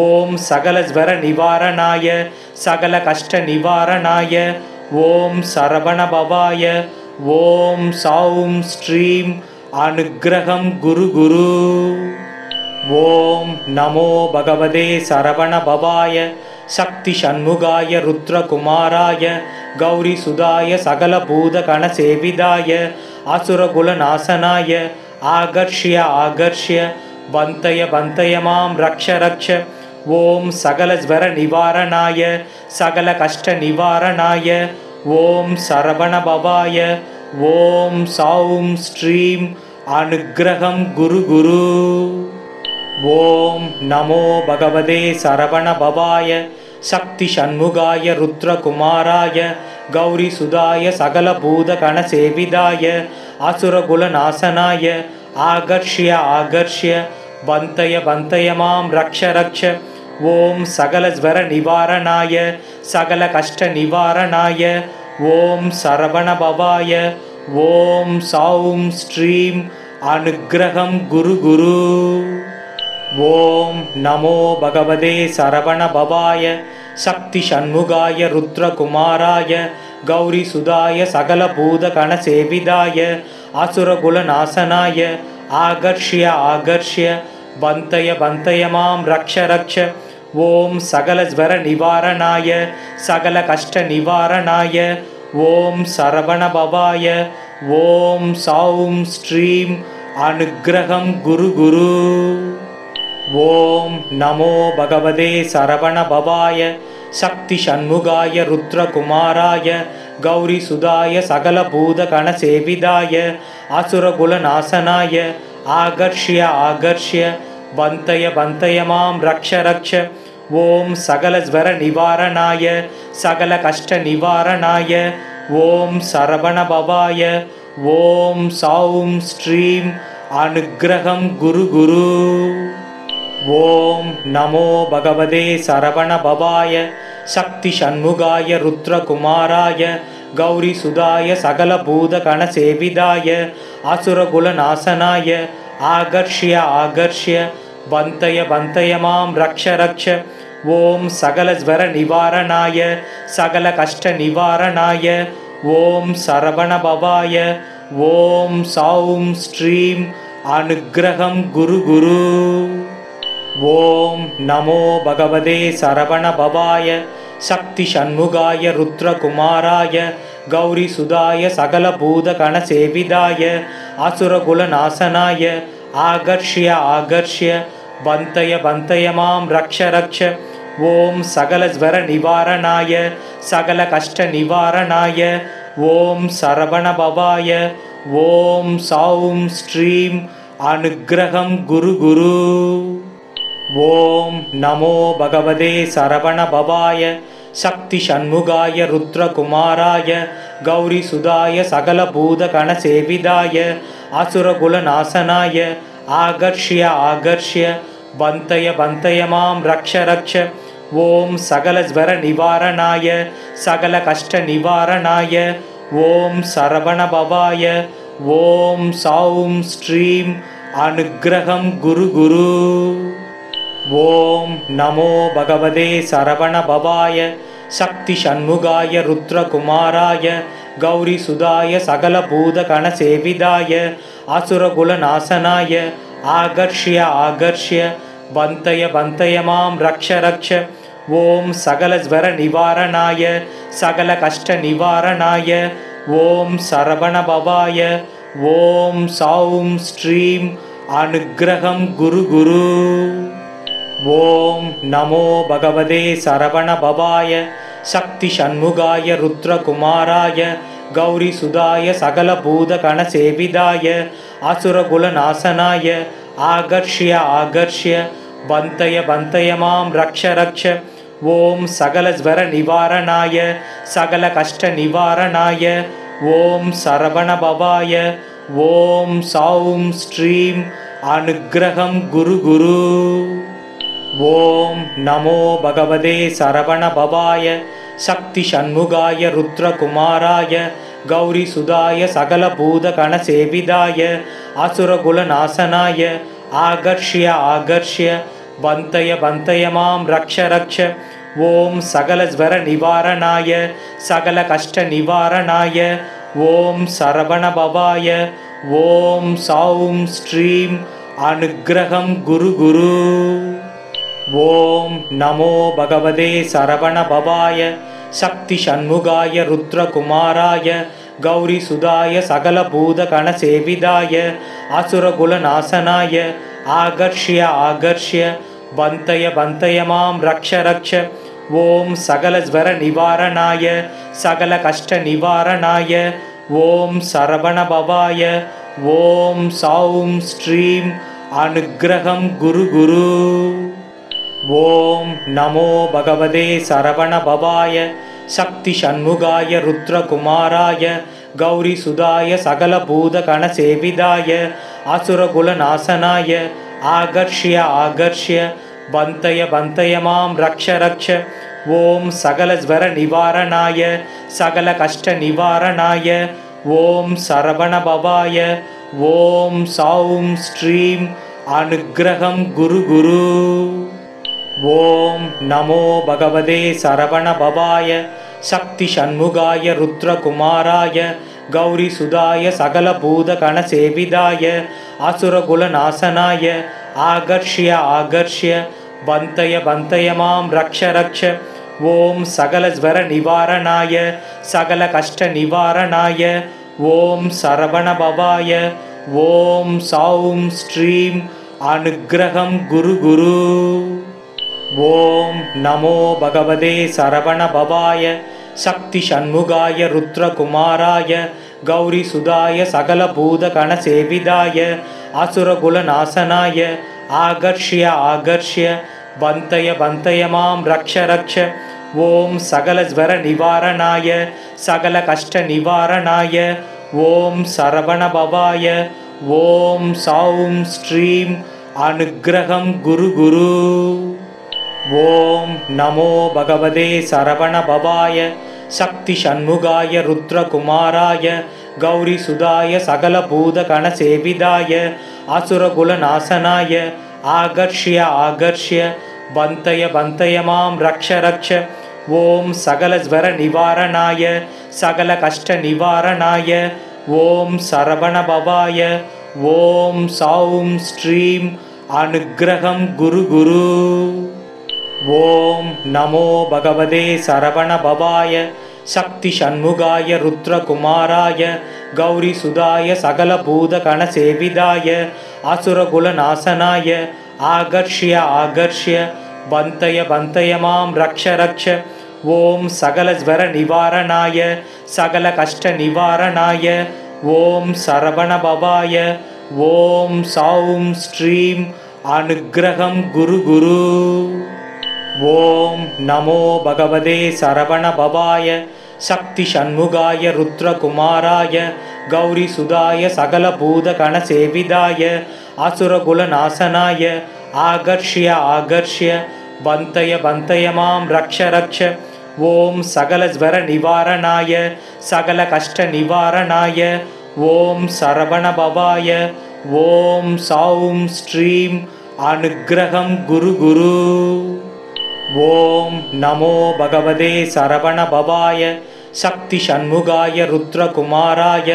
A: ॐ सकलज्वरनिवारणाय सकलकष्टनिवारणाय ॐ सरवणभवाय ॐ सौं श्रीं अनुग्रहं गुरु गुरु ॐ नमो भगवते सरवणभवाय शक्तिषण्मुगाय रुद्रकुमाराय गौरीसुधाय सकलभूतगणसेविताय असुरकुलनाशनाय आकर्ष्य आकर्ष्य बन्तय बन्तय मां रक्ष रक्ष ॐ सकलज्वरनिवारणाय सकलकष्टनिवारणाय ॐ सरवणभवाय ॐ सौं श्रीं अनुग्रहं गुरु गुरु ॐ नमो भगवते सरवणभवाय शक्तिषण्मुगाय रुद्रकुमाराय गौरीसुधाय सकलभूतगणसेविताय असुरकुलनाशनाय आकर्ष्य आकर्ष्य बन्तय बन्तय मां रक्ष रक्ष ॐ सकलज्वरनिवारणाय सकलकष्टनिवारणाय ॐ सरवणभवाय ॐ सौं श्रीं अनुग्रहं गुरु गुरु ॐ नमो भगवते सरवणभवाय शक्तिषण्मुगाय रुद्रकुमाराय गौरीसुधाय सकलभूतगणसेविताय असुरकुलनाशनाय आकर्ष्य आकर्ष्य बन्तय बन्तय मां रक्ष रक्ष ॐ सकलज्वरनिवारणाय सकलकष्टनिवारणाय ॐ सरवणभवाय ॐ सौं श्रीं अनुग्रहं गुरु गुरु ॐ नमो भगवते सरवणभवाय शक्तिषण्मुगाय रुद्रकुमाराय गौरीसुधाय सकलभूतगणसेविताय असुरकुलनाशनाय आकर्ष्य आकर्ष्य बन्तय बन्तय मां रक्ष रक्ष ॐ सकलज्वरनिवारणाय सकलकष्टनिवारणाय ॐ सरवणभवाय ॐ सौं श्रीं अनुग्रहं गुरु गुरु ॐ नमो भगवते सरवणभवाय शक्तिषण्मुगाय रुद्रकुमाराय गौरीसुधाय सकलभूतगणसेविताय असुरकुलनाशनाय आकर्ष्य आकर्ष्य बन्तय बन्तय मां रक्ष रक्ष ॐ सकलज्वरनिवारणाय सकलकष्टनिवारणाय ॐ सरवणभवाय ॐ सौं श्रीं अनुग्रहं गुरु गुरु ॐ नमो भगवते सरवणभवाय शक्तिषण्मुगाय रुद्रकुमाराय गौरीसुधाय सकलभूतगणसेविताय असुरकुलनाशनाय आकर्ष्य आकर्ष्य बन्तय बन्तय मां रक्ष रक्ष ॐ सकलज्वरनिवारणाय सकलकष्टनिवारणाय ॐ सरवणभवाय ॐ सौं श्रीं अनुग्रहं गुरु गुरु ॐ नमो भगवते सरवणभवाय शक्तिषण्मुगाय रुद्रकुमाराय गौरीसुधाय सकलभूतगणसेविताय असुरकुलनाशनाय आकर्ष्य आकर्ष्य बन्तय बन्तय मां रक्ष रक्ष ॐ सकलज्वरनिवारणाय सकलकष्टनिवारणाय ॐ सरवणभवाय ॐ सौं श्रीं अनुग्रहं गुरु गुरु ॐ नमो भगवते सरवणभवाय शक्तिषण्मुगाय रुद्रकुमाराय गौरीसुधाय सकलभूतगणसेविताय असुरकुलनाशनाय आकर्ष्य आकर्ष्य बन्तय बन्तय मां रक्ष रक्ष ॐ सकलज्वरनिवारणाय सकलकष्टनिवारणाय ॐ सरवणभवाय ॐ सौं श्रीं अनुग्रहं गुरु गुरु ॐ नमो भगवते सरवणभवाय शक्तिषण्मुगाय रुद्रकुमाराय गौरीसुधाय सकलभूतगणसेविताय असुरकुलनाशनाय आकर्ष्य आकर्ष्य बन्तय बन्तय मां रक्ष रक्ष ॐ सकलज्वरनिवारणाय सकलकष्टनिवारणाय ॐ सरवणभवाय ॐ सौं श्रीं अनुग्रहं गुरु गुरु ॐ नमो भगवते सरवणभवाय शक्तिषण्मुगाय रुद्रकुमाराय गौरीसुधाय सकलभूतगणसेविताय असुरकुलनाशनाय आकर्ष्य आकर्ष्य बन्तय बन्तय मां रक्ष रक्ष ॐ सकलज्वरनिवारणाय सकलकष्टनिवारणाय ॐ सरवणभवाय ॐ सौं श्रीं अनुग्रहं गुरु गुरु ॐ नमो भगवते सरवणभवाय शक्तिषण्मुगाय रुद्रकुमाराय गौरीसुधाय सकलभूतगणसेविताय असुरकुलनाशनाय आकर्ष्य आकर्ष्य बन्तय बन्तय मां रक्ष रक्ष ॐ सकलज्वरनिवारणाय सकलकष्टनिवारणाय ॐ सरवणभवाय ॐ सौं श्रीं अनुग्रहं गुरु गुरु ॐ नमो भगवते सरवणभवाय शक्तिषण्मुगाय रुद्रकुमाराय गौरीसुधाय सकलभूतगणसेविताय असुरकुलनाशनाय आकर्ष्य आकर्ष्य बन्तय बन्तय मां रक्ष रक्ष ॐ सकलज्वरनिवारणाय सकलकष्टनिवारणाय ॐ सरवणभवाय ॐ सौं श्रीं अनुग्रहं गुरु गुरु ॐ नमो भगवते सरवणभवाय शक्तिषण्मुगाय रुद्रकुमाराय गौरीसुधाय सकलभूतगणसेविताय असुरकुलनाशनाय आकर्ष्य आकर्ष्य बन्तय बन्तय मां रक्ष रक्ष ॐ सकलज्वरनिवारणाय सकलकष्टनिवारणाय ॐ सरवणभवाय ॐ सौं श्रीं अनुग्रहं गुरु गुरु ॐ नमो भगवते सरवणभवाय शक्तिषण्मुगाय रुद्रकुमाराय गौरीसुधाय सकलभूतगणसेविताय असुरकुलनाशनाय आकर्ष्य आकर्ष्य बन्तय बन्तय मां रक्ष रक्ष ॐ सकलज्वरनिवारणाय सकलकष्टनिवारणाय ॐ सरवणभवाय ॐ सौं श्रीं अनुग्रहं गुरु गुरु ॐ नमो भगवते सरवणभवाय शक्तिषण्मुगाय रुद्रकुमाराय गौरीसुधाय सकलभूतगणसेविताय असुरकुलनाशनाय आकर्ष्य आकर्ष्य बन्तय बन्तय मां रक्ष रक्ष ॐ सकलज्वरनिवारणाय सकलकष्टनिवारणाय ॐ सरवणभवाय ॐ सौं श्रीं अनुग्रहं गुरु गुरु ॐ नमो भगवते सरवणभवाय शक्तिषण्मुगाय रुद्रकुमाराय गौरीसुधाय सकलभूतगणसेविताय असुरकुलनाशनाय आकर्ष्य आकर्ष्य बन्तय बन्तय मां रक्ष रक्ष ॐ सकलज्वरनिवारणाय सकलकष्टनिवारणाय ॐ सरवणभवाय ॐ सौं श्रीं अनुग्रहं गुरु गुरु ॐ नमो भगवते सरवणभवाय शक्तिषण्मुगाय रुद्रकुमाराय गौरीसुधाय सकलभूतगणसेविताय असुरकुलनाशनाय आकर्ष्य आकर्ष्य बन्तय बन्तय मां रक्ष रक्ष ॐ सकलज्वरनिवारणाय सकलकष्टनिवारणाय ॐ सरवणभवाय ॐ सौं श्रीं अनुग्रहं गुरु गुरु ॐ नमो भगवते सरवणभवाय शक्तिषण्मुगाय रुद्रकुमाराय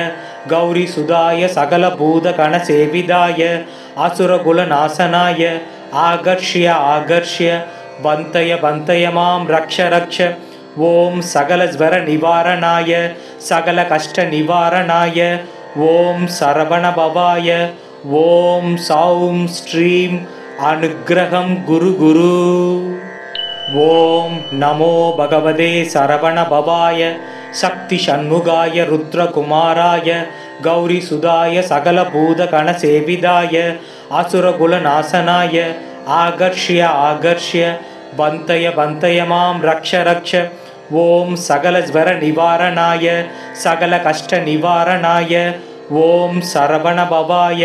A: கௌரி சுதாய சகலபூத கணசேவிதாய அசுரகுலநாசனாய ஆகர்ஷ்ய ஆகர்ஷ்ய பந்தய பந்தய மாம் ரக்ஷ ரக்ஷ ஓம் சகலஸ்வர நிவாரணாய சகல கஷ்ட நிவாரணாய ஓம் சரவண பவாய ஓம் சௌம் ஸ்ரீம் அனுக்கிரகம் குரு குரு. ஓம் நமோ பகவதே சரவண பவாய சக்தி சண்முகாய ருத்ரகுமாராய கௌரி சுதாய சகலபூத கணசேவிதாய அசுரகுலநாசனாய ஆகர்ஷ்ய ஆகர்ஷ்ய பந்தய பந்தய மாம் ரக்ஷ ரக்ஷ ஓம் சகலஸ்வர நிவாரணாய சகல கஷ்ட நிவாரணாய ஓம் சரவண பவாய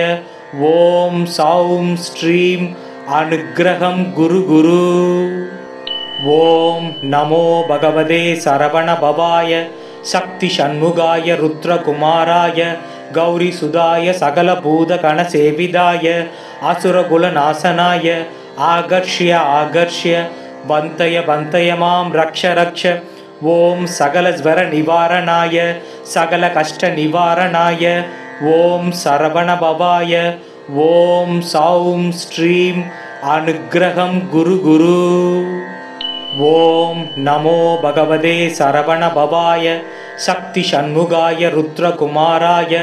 A: ஓம் சௌம் ஸ்ரீம் அனுக்கிரகம் குரு குரு. ஓம் நமோ பகவதே சரவண பவாய சக்தி சண்முகாய ருத்ரகுமாராய கௌரி சுதாய சகலபூத கணசேவிதாய அசுரகுலநாசனாய ஆகர்ஷ்ய ஆகர்ஷ்ய பந்தய பந்தய மாம் ரக்ஷ ரக்ஷ ஓம் சகலஸ்வர நிவாரணாய சகல கஷ்ட நிவாரணாய ஓம் சரவண பவாய ஓம் சௌம் ஸ்ரீம் அனுக்கிரகம் குரு குரு. ஓம் நமோ பகவதே சரவண பவாய சக்தி சண்முகாய ருத்ரகுமாராய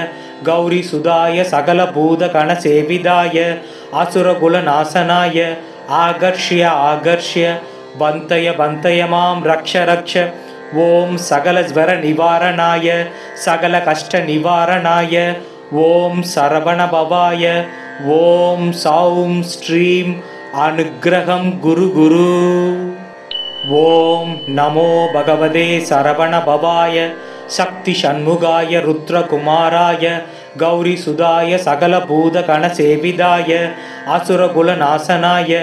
A: கௌரி சுதாய சகலபூத கணசேவிதாய அசுரகுலநாசனாய ஆகர்ஷ்ய ஆகர்ஷ்ய பந்தய பந்தய மாம் ரக்ஷ ரக்ஷ ஓம் சகலஸ்வர நிவாரணாய சகல கஷ்ட நிவாரணாய ஓம் சரவண பவாய ஓம் சௌம் ஸ்ரீம் அனுக்கிரகம் குரு குரு. ஓம் நமோ பகவதே சரவண பவாய சக்தி சண்முகாய ருத்ரகுமாராய கௌரி சுதாய சகலபூத கணசேவிதாய அசுரகுலநாசனாய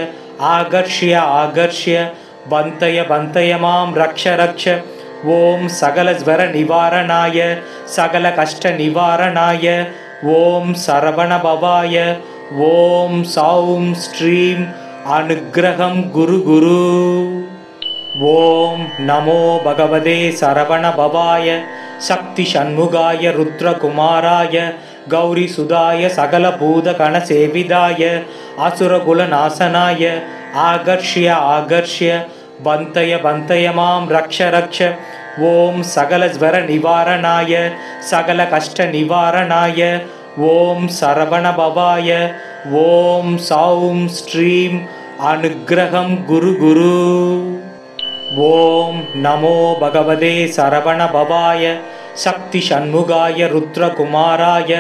A: ஆகர்ஷ்ய ஆகர்ஷ்ய பந்தய பந்தய மாம் ரக்ஷ ரக்ஷ ஓம் சகலஸ்வர நிவாரணாய சகல கஷ்ட நிவாரணாய ஓம் சரவண பவாய ஓம் சௌம் ஸ்ரீம் அனுக்கிரகம் குரு குரு. ஓம் நமோ பகவதே சரவண பவாய சக்தி சண்முகாய ருத்ரகுமாராய கௌரி சுதாய சகலபூத கணசேவிதாய அசுரகுலநாசனாய ஆகர்ஷ்ய ஆகர்ஷ்ய பந்தய பந்தய மாம் ரக்ஷ ரக்ஷ ஓம் சகலஸ்வர நிவாரணாய சகல கஷ்ட நிவாரணாய ஓம் சரவண பவாய ஓம் சௌம் ஸ்ரீம் அனுக்கிரகம் குரு குரு. ஓம் நமோ பகவதே சரவண பவாய சக்தி சண்முகாய ருத்ரகுமாராய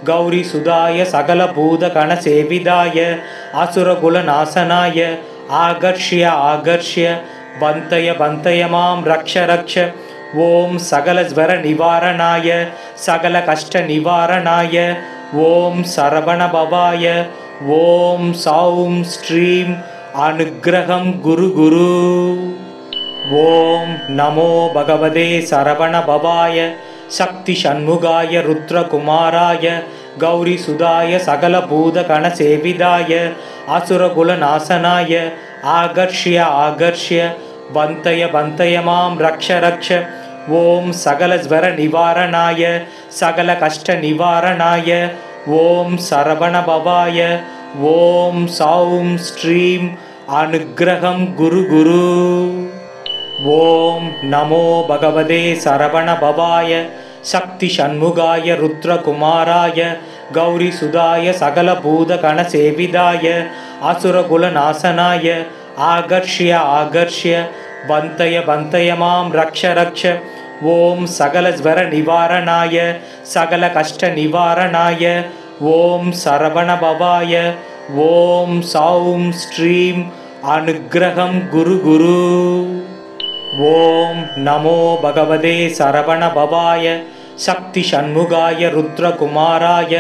A: கௌரி சுதாய சகலபூத கணசேவிதாய அசுரகுலநாசனாய ஆகர்ஷ்ய ஆகர்ஷ்ய பந்தய பந்தய மாம் ரக்ஷ ரக்ஷ ஓம் சகலஸ்வர நிவாரணாய சகல கஷ்ட நிவாரணாய ஓம் சரவண பவாய ஓம் சௌம் ஸ்ரீம் அனுக்கிரகம் குரு குரு. ஓம் நமோ பகவதே சரவண பவாய சக்தி சண்முகாய ருத்ரகுமாராய கௌரி சுதாய சகலபூத கணசேவிதாய அசுரகுலநாசனாய ஆகர்ஷ்ய ஆகர்ஷ்ய பந்தய பந்தய மாம் ரக்ஷ ரக்ஷ ஓம் சகலஸ்வர நிவாரணாய சகல கஷ்ட நிவாரணாய ஓம் சரவண பவாய ஓம் சௌம் ஸ்ரீம் அனுக்கிரகம் குரு குரு. ஓம் நமோ பகவதே சரவண பவாய சக்தி சண்முகாய ருத்ரகுமாராய கௌரி சுதாய சகலபூத கணசேவிதாய அசுரகுலநாசனாய ஆகர்ஷ்ய ஆகர்ஷ்ய பந்தய பந்தய மாம் ரக்ஷ ரக்ஷ ஓம் சகலஸ்வர நிவாரணாய சகல கஷ்ட நிவாரணாய ஓம் சரவண பவாய ஓம் சௌம் ஸ்ரீம் அனுக்கிரகம் குரு குரு. ஓம் நமோ பகவதே சரவண பவாய சக்தி சண்முகாய ருத்ரகுமாராய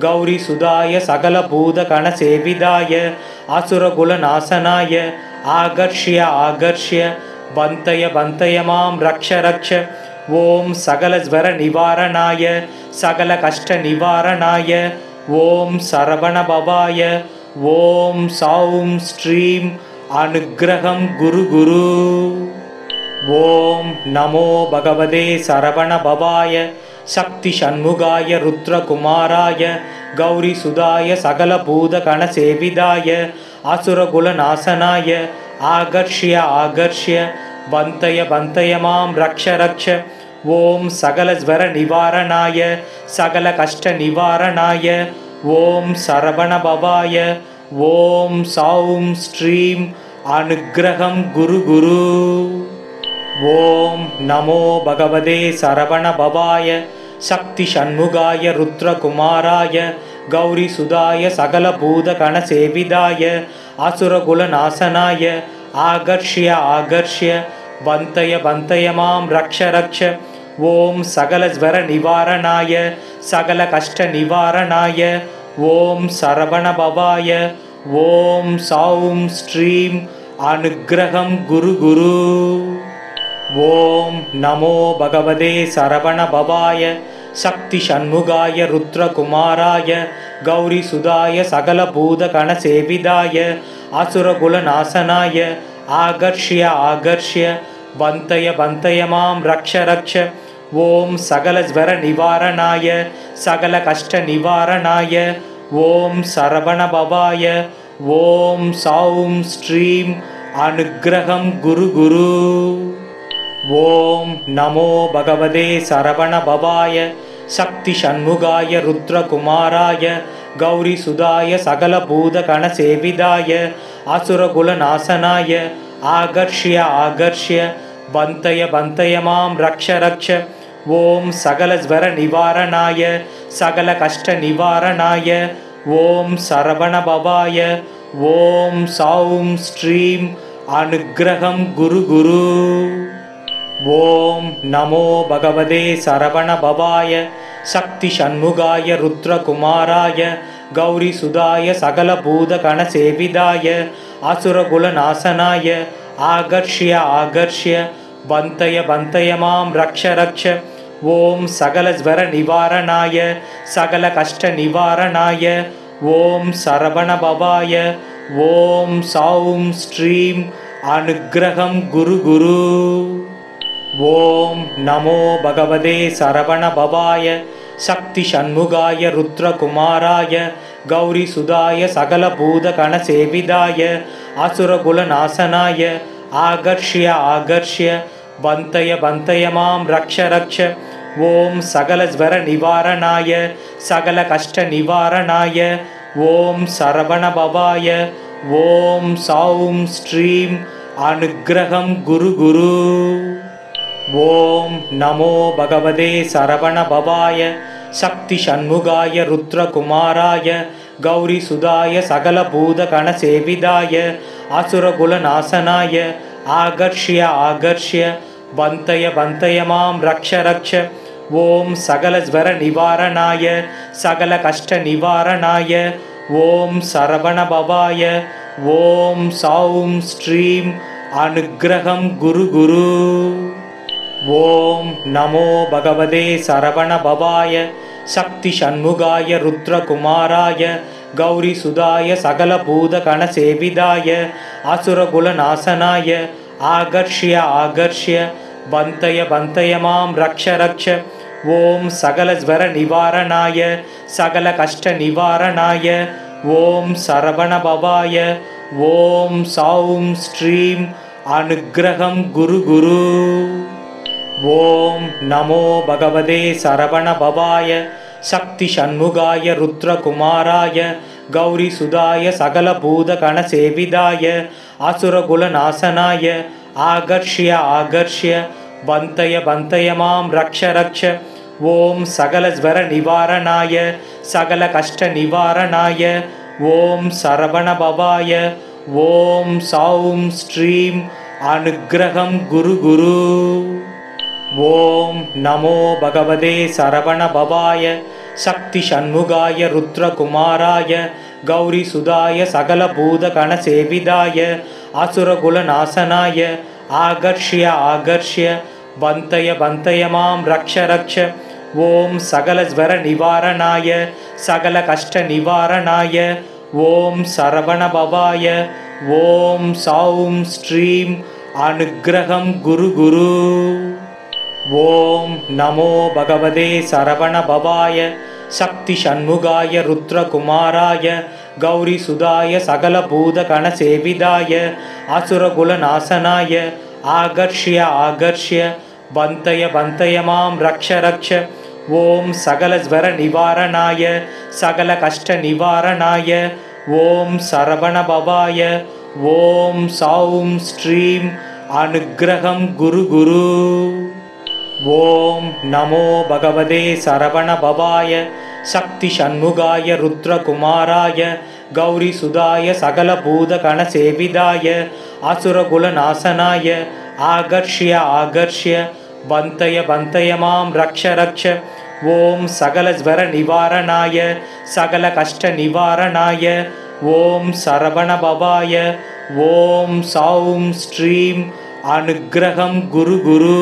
A: கௌரி சுதாய சகலபூத கணசேவிதாய அசுரகுலநாசனாய ஆகர்ஷ்ய ஆகர்ஷ்ய பந்தய பந்தய மாம் ரக்ஷ ரக்ஷ ஓம் சகலஸ்வர நிவாரணாய சகல கஷ்ட நிவாரணாய ஓம் சரவண பவாய ஓம் சௌம் ஸ்ரீம் அனுக்கிரகம் குரு குரு. ஓம் நமோ பகவதே சரவண பவாய சக்தி ஷண்முகாய ருத்ரகுமாராய கௌரி சுதாய சகலபூத கணசேவிதாய அசுரகுல நாசனாய ஆகர்ஷ்ய ஆகர்ஷ்ய பந்தய பந்தய மாம் ரக்ஷ ரக்ஷ ஓம் சகலஸ்வர நிவாரணாய சகல கஷ்ட நிவாரணாய ஓம் சரவண பவாய ஓம் சௌம் ஸ்ரீம் அனுக்கிரகம் குரு குரு. ஓம் நமோ பகவதே சரவண பவாய சக்தி ஷண்முகாய ருத்ரகுமாராய கௌரி சுதாய சகலபூத கணசேவிதாய அசுரகுல நாசனாய ஆகர்ஷ்ய ஆகர்ஷ்ய பந்தய பந்தய மாம் ரக்ஷ ரக்ஷ ஓம் சகலஸ்வர நிவாரணாய சகல கஷ்ட நிவாரணாய ஓம் சரவண பவாய ஓம் சௌம் ஸ்ரீம் அனுக்கிரகம் குரு குரு. ஓம் நமோ பகவதே சரவண பவாய சக்தி ஷண்முகாய ருத்ரகுமாராய கௌரி சுதாய சகலபூத கணசேவிதாய அசுரகுல நாசனாய ஆகர்ஷ்ய ஆகர்ஷ்ய பந்தய பந்தய மாம் ரக்ஷ ரக்ஷ ஓம் சகலஸ்வர நிவாரணாய சகல கஷ்ட நிவாரணாய ஓம் சரவண பவாய ஓம் சௌம் ஸ்ரீம் அனுக்கிரகம் குரு குரு. ஓம் நமோ பகவதே சரவண பவாய சக்தி ஷண்முகாய ருத்ரகுமாராய கௌரி சுதாய சகலபூத கணசேவிதாய அசுரகுல நாசனாய ஆகர்ஷ்ய ஆகர்ஷ்ய பந்தய பந்தய மாம் ரக்ஷ ரக்ஷ ஓம் சகலஸ்வர நிவாரணாய சகல கஷ்ட நிவாரணாய ஓம் சரவண பவாய ஓம் சௌம் ஸ்ரீம் அனுக்கிரகம் குரு குரு. ஓம் நமோ பகவதே சரவண பவாய சக்தி ஷண்முகாய ருத்ரகுமாராய கௌரி சுதாய சகலபூத கணசேவிதாய அசுரகுல நாசனாய ஆகர்ஷ்ய ஆகர்ஷ்ய பந்தய பந்தய மாம் ரக்ஷ ரக்ஷ ஓம் சகலஸ்வர நிவாரணாய சகல கஷ்ட நிவாரணாய ஓம் சரவண பவாய ஓம் சௌம் ஸ்ரீம் அனுக்கிரகம் குரு குரு. ஓம் நமோ பகவதே சரவண பவாய சக்தி ஷண்முகாய ருத்ரகுமாராய கௌரி சுதாய சகலபூத கணசேவிதாய அசுரகுல நாசனாய ஆகர்ஷ்ய ஆகர்ஷ்ய பந்தய பந்தய மாம் ரக்ஷ ரக்ஷ ஓம் சகலஸ்வர நிவாரணாய சகல கஷ்ட நிவாரணாய ஓம் சரவண பவாய ஓம் சௌம் ஸ்ரீம் அனுக்கிரகம் குரு குரு. ஓம் நமோ பகவதே சரவண பவாய சக்தி ஷண்முகாய ருத்ரகுமாராய கௌரி சுதாய சகலபூத கணசேவிதாய அசுரகுல நாசனாய ஆகர்ஷ்ய ஆகர்ஷ்ய பந்தய பந்தய மாம் ரக்ஷ ரக்ஷ ஓம் சகலஸ்வர நிவாரணாய சகல கஷ்ட நிவாரணாய ஓம் சரவண பவாய ஓம் சௌம் ஸ்ரீம் அனுக்கிரகம் குரு குரு. ஓம் நமோ பகவதே சரவண பவாய சக்தி ஷண்முகாய ருத்ரகுமாராய கௌரி சுதாய சகலபூத கணசேவிதாய அசுரகுல நாசனாய ஆகர்ஷ்ய ஆகர்ஷ்ய பந்தய பந்தய மாம் ரக்ஷ ரக்ஷ ஓம் சகலஸ்வர நிவாரணாய சகல கஷ்ட நிவாரணாய ஓம் சரவண பவாய ஓம் சௌம் ஸ்ரீம் அனுக்கிரகம் குரு குரு. ஓம் நமோ பகவதே சரவண பவாய சக்தி ஷண்முகாய ருத்ரகுமாராய கௌரி சுதாய சகலபூத கணசேவிதாய அசுரகுல நாசனாய ஆகர்ஷ்ய ஆகர்ஷ்ய பந்தய பந்தய மாம் ரக்ஷ ரக்ஷ ஓம் சகலஸ்வர நிவாரணாய சகல கஷ்ட நிவாரணாய ஓம் சரவண பவாய ஓம் சௌம் ஸ்ரீம் அனுக்கிரகம் குரு குரு. ஓம் நமோ பகவதே சரவண பவாய சக்தி ஷண்முகாய ருத்ரகுமாராய கௌரி சுதாய சகலபூத கணசேவிதாய அசுரகுல நாசனாய ஆகர்ஷ்ய ஆகர்ஷ்ய பந்தய பந்தய மாம் ரக்ஷ ரக்ஷ ஓம் சகலஸ்வர நிவாரணாய சகல கஷ்ட நிவாரணாய ஓம் சரவண பவாய ஓம் சௌம் ஸ்ரீம் அனுக்கிரகம் குரு குரு. ஓம் நமோ பகவதே சரவண பவாய சக்தி சண்முகாய ருத்ரகுமாராய கௌரி சுதாய சகல பூத கண சேவிதாய அசுரகுல நாசனாய ஆகர்ஷ்ய ஆகர்ஷ்ய பந்தய பந்தய மாம் ரக்ஷ ரக்ஷ. ஓம் சகல ஸ்வர நிவாரணாய சகல கஷ்ட நிவாரணாய ஓம் சரவண பவாய. ஓம் சௌம் ஸ்ரீம் அனுக்கிரகம் குரு குரு. ஓம் நமோ பகவதே சரவண பவாய சக்தி சண்முகாய ருத்ரகுமாராய கௌரி சுதாய சகல பூத கண சேவிதாய அசுரகுல நாசனாய ஆகர்ஷ்ய ஆகர்ஷ்ய பந்தய பந்தய மாம் ரக்ஷ ரக்ஷ. ஓம் சகல ஸ்வர நிவாரணாய சகல கஷ்ட நிவாரணாய ஓம் சரவண பவாய. ஓம் சௌம் ஸ்ரீம் அனுக்கிரகம் குரு குரு.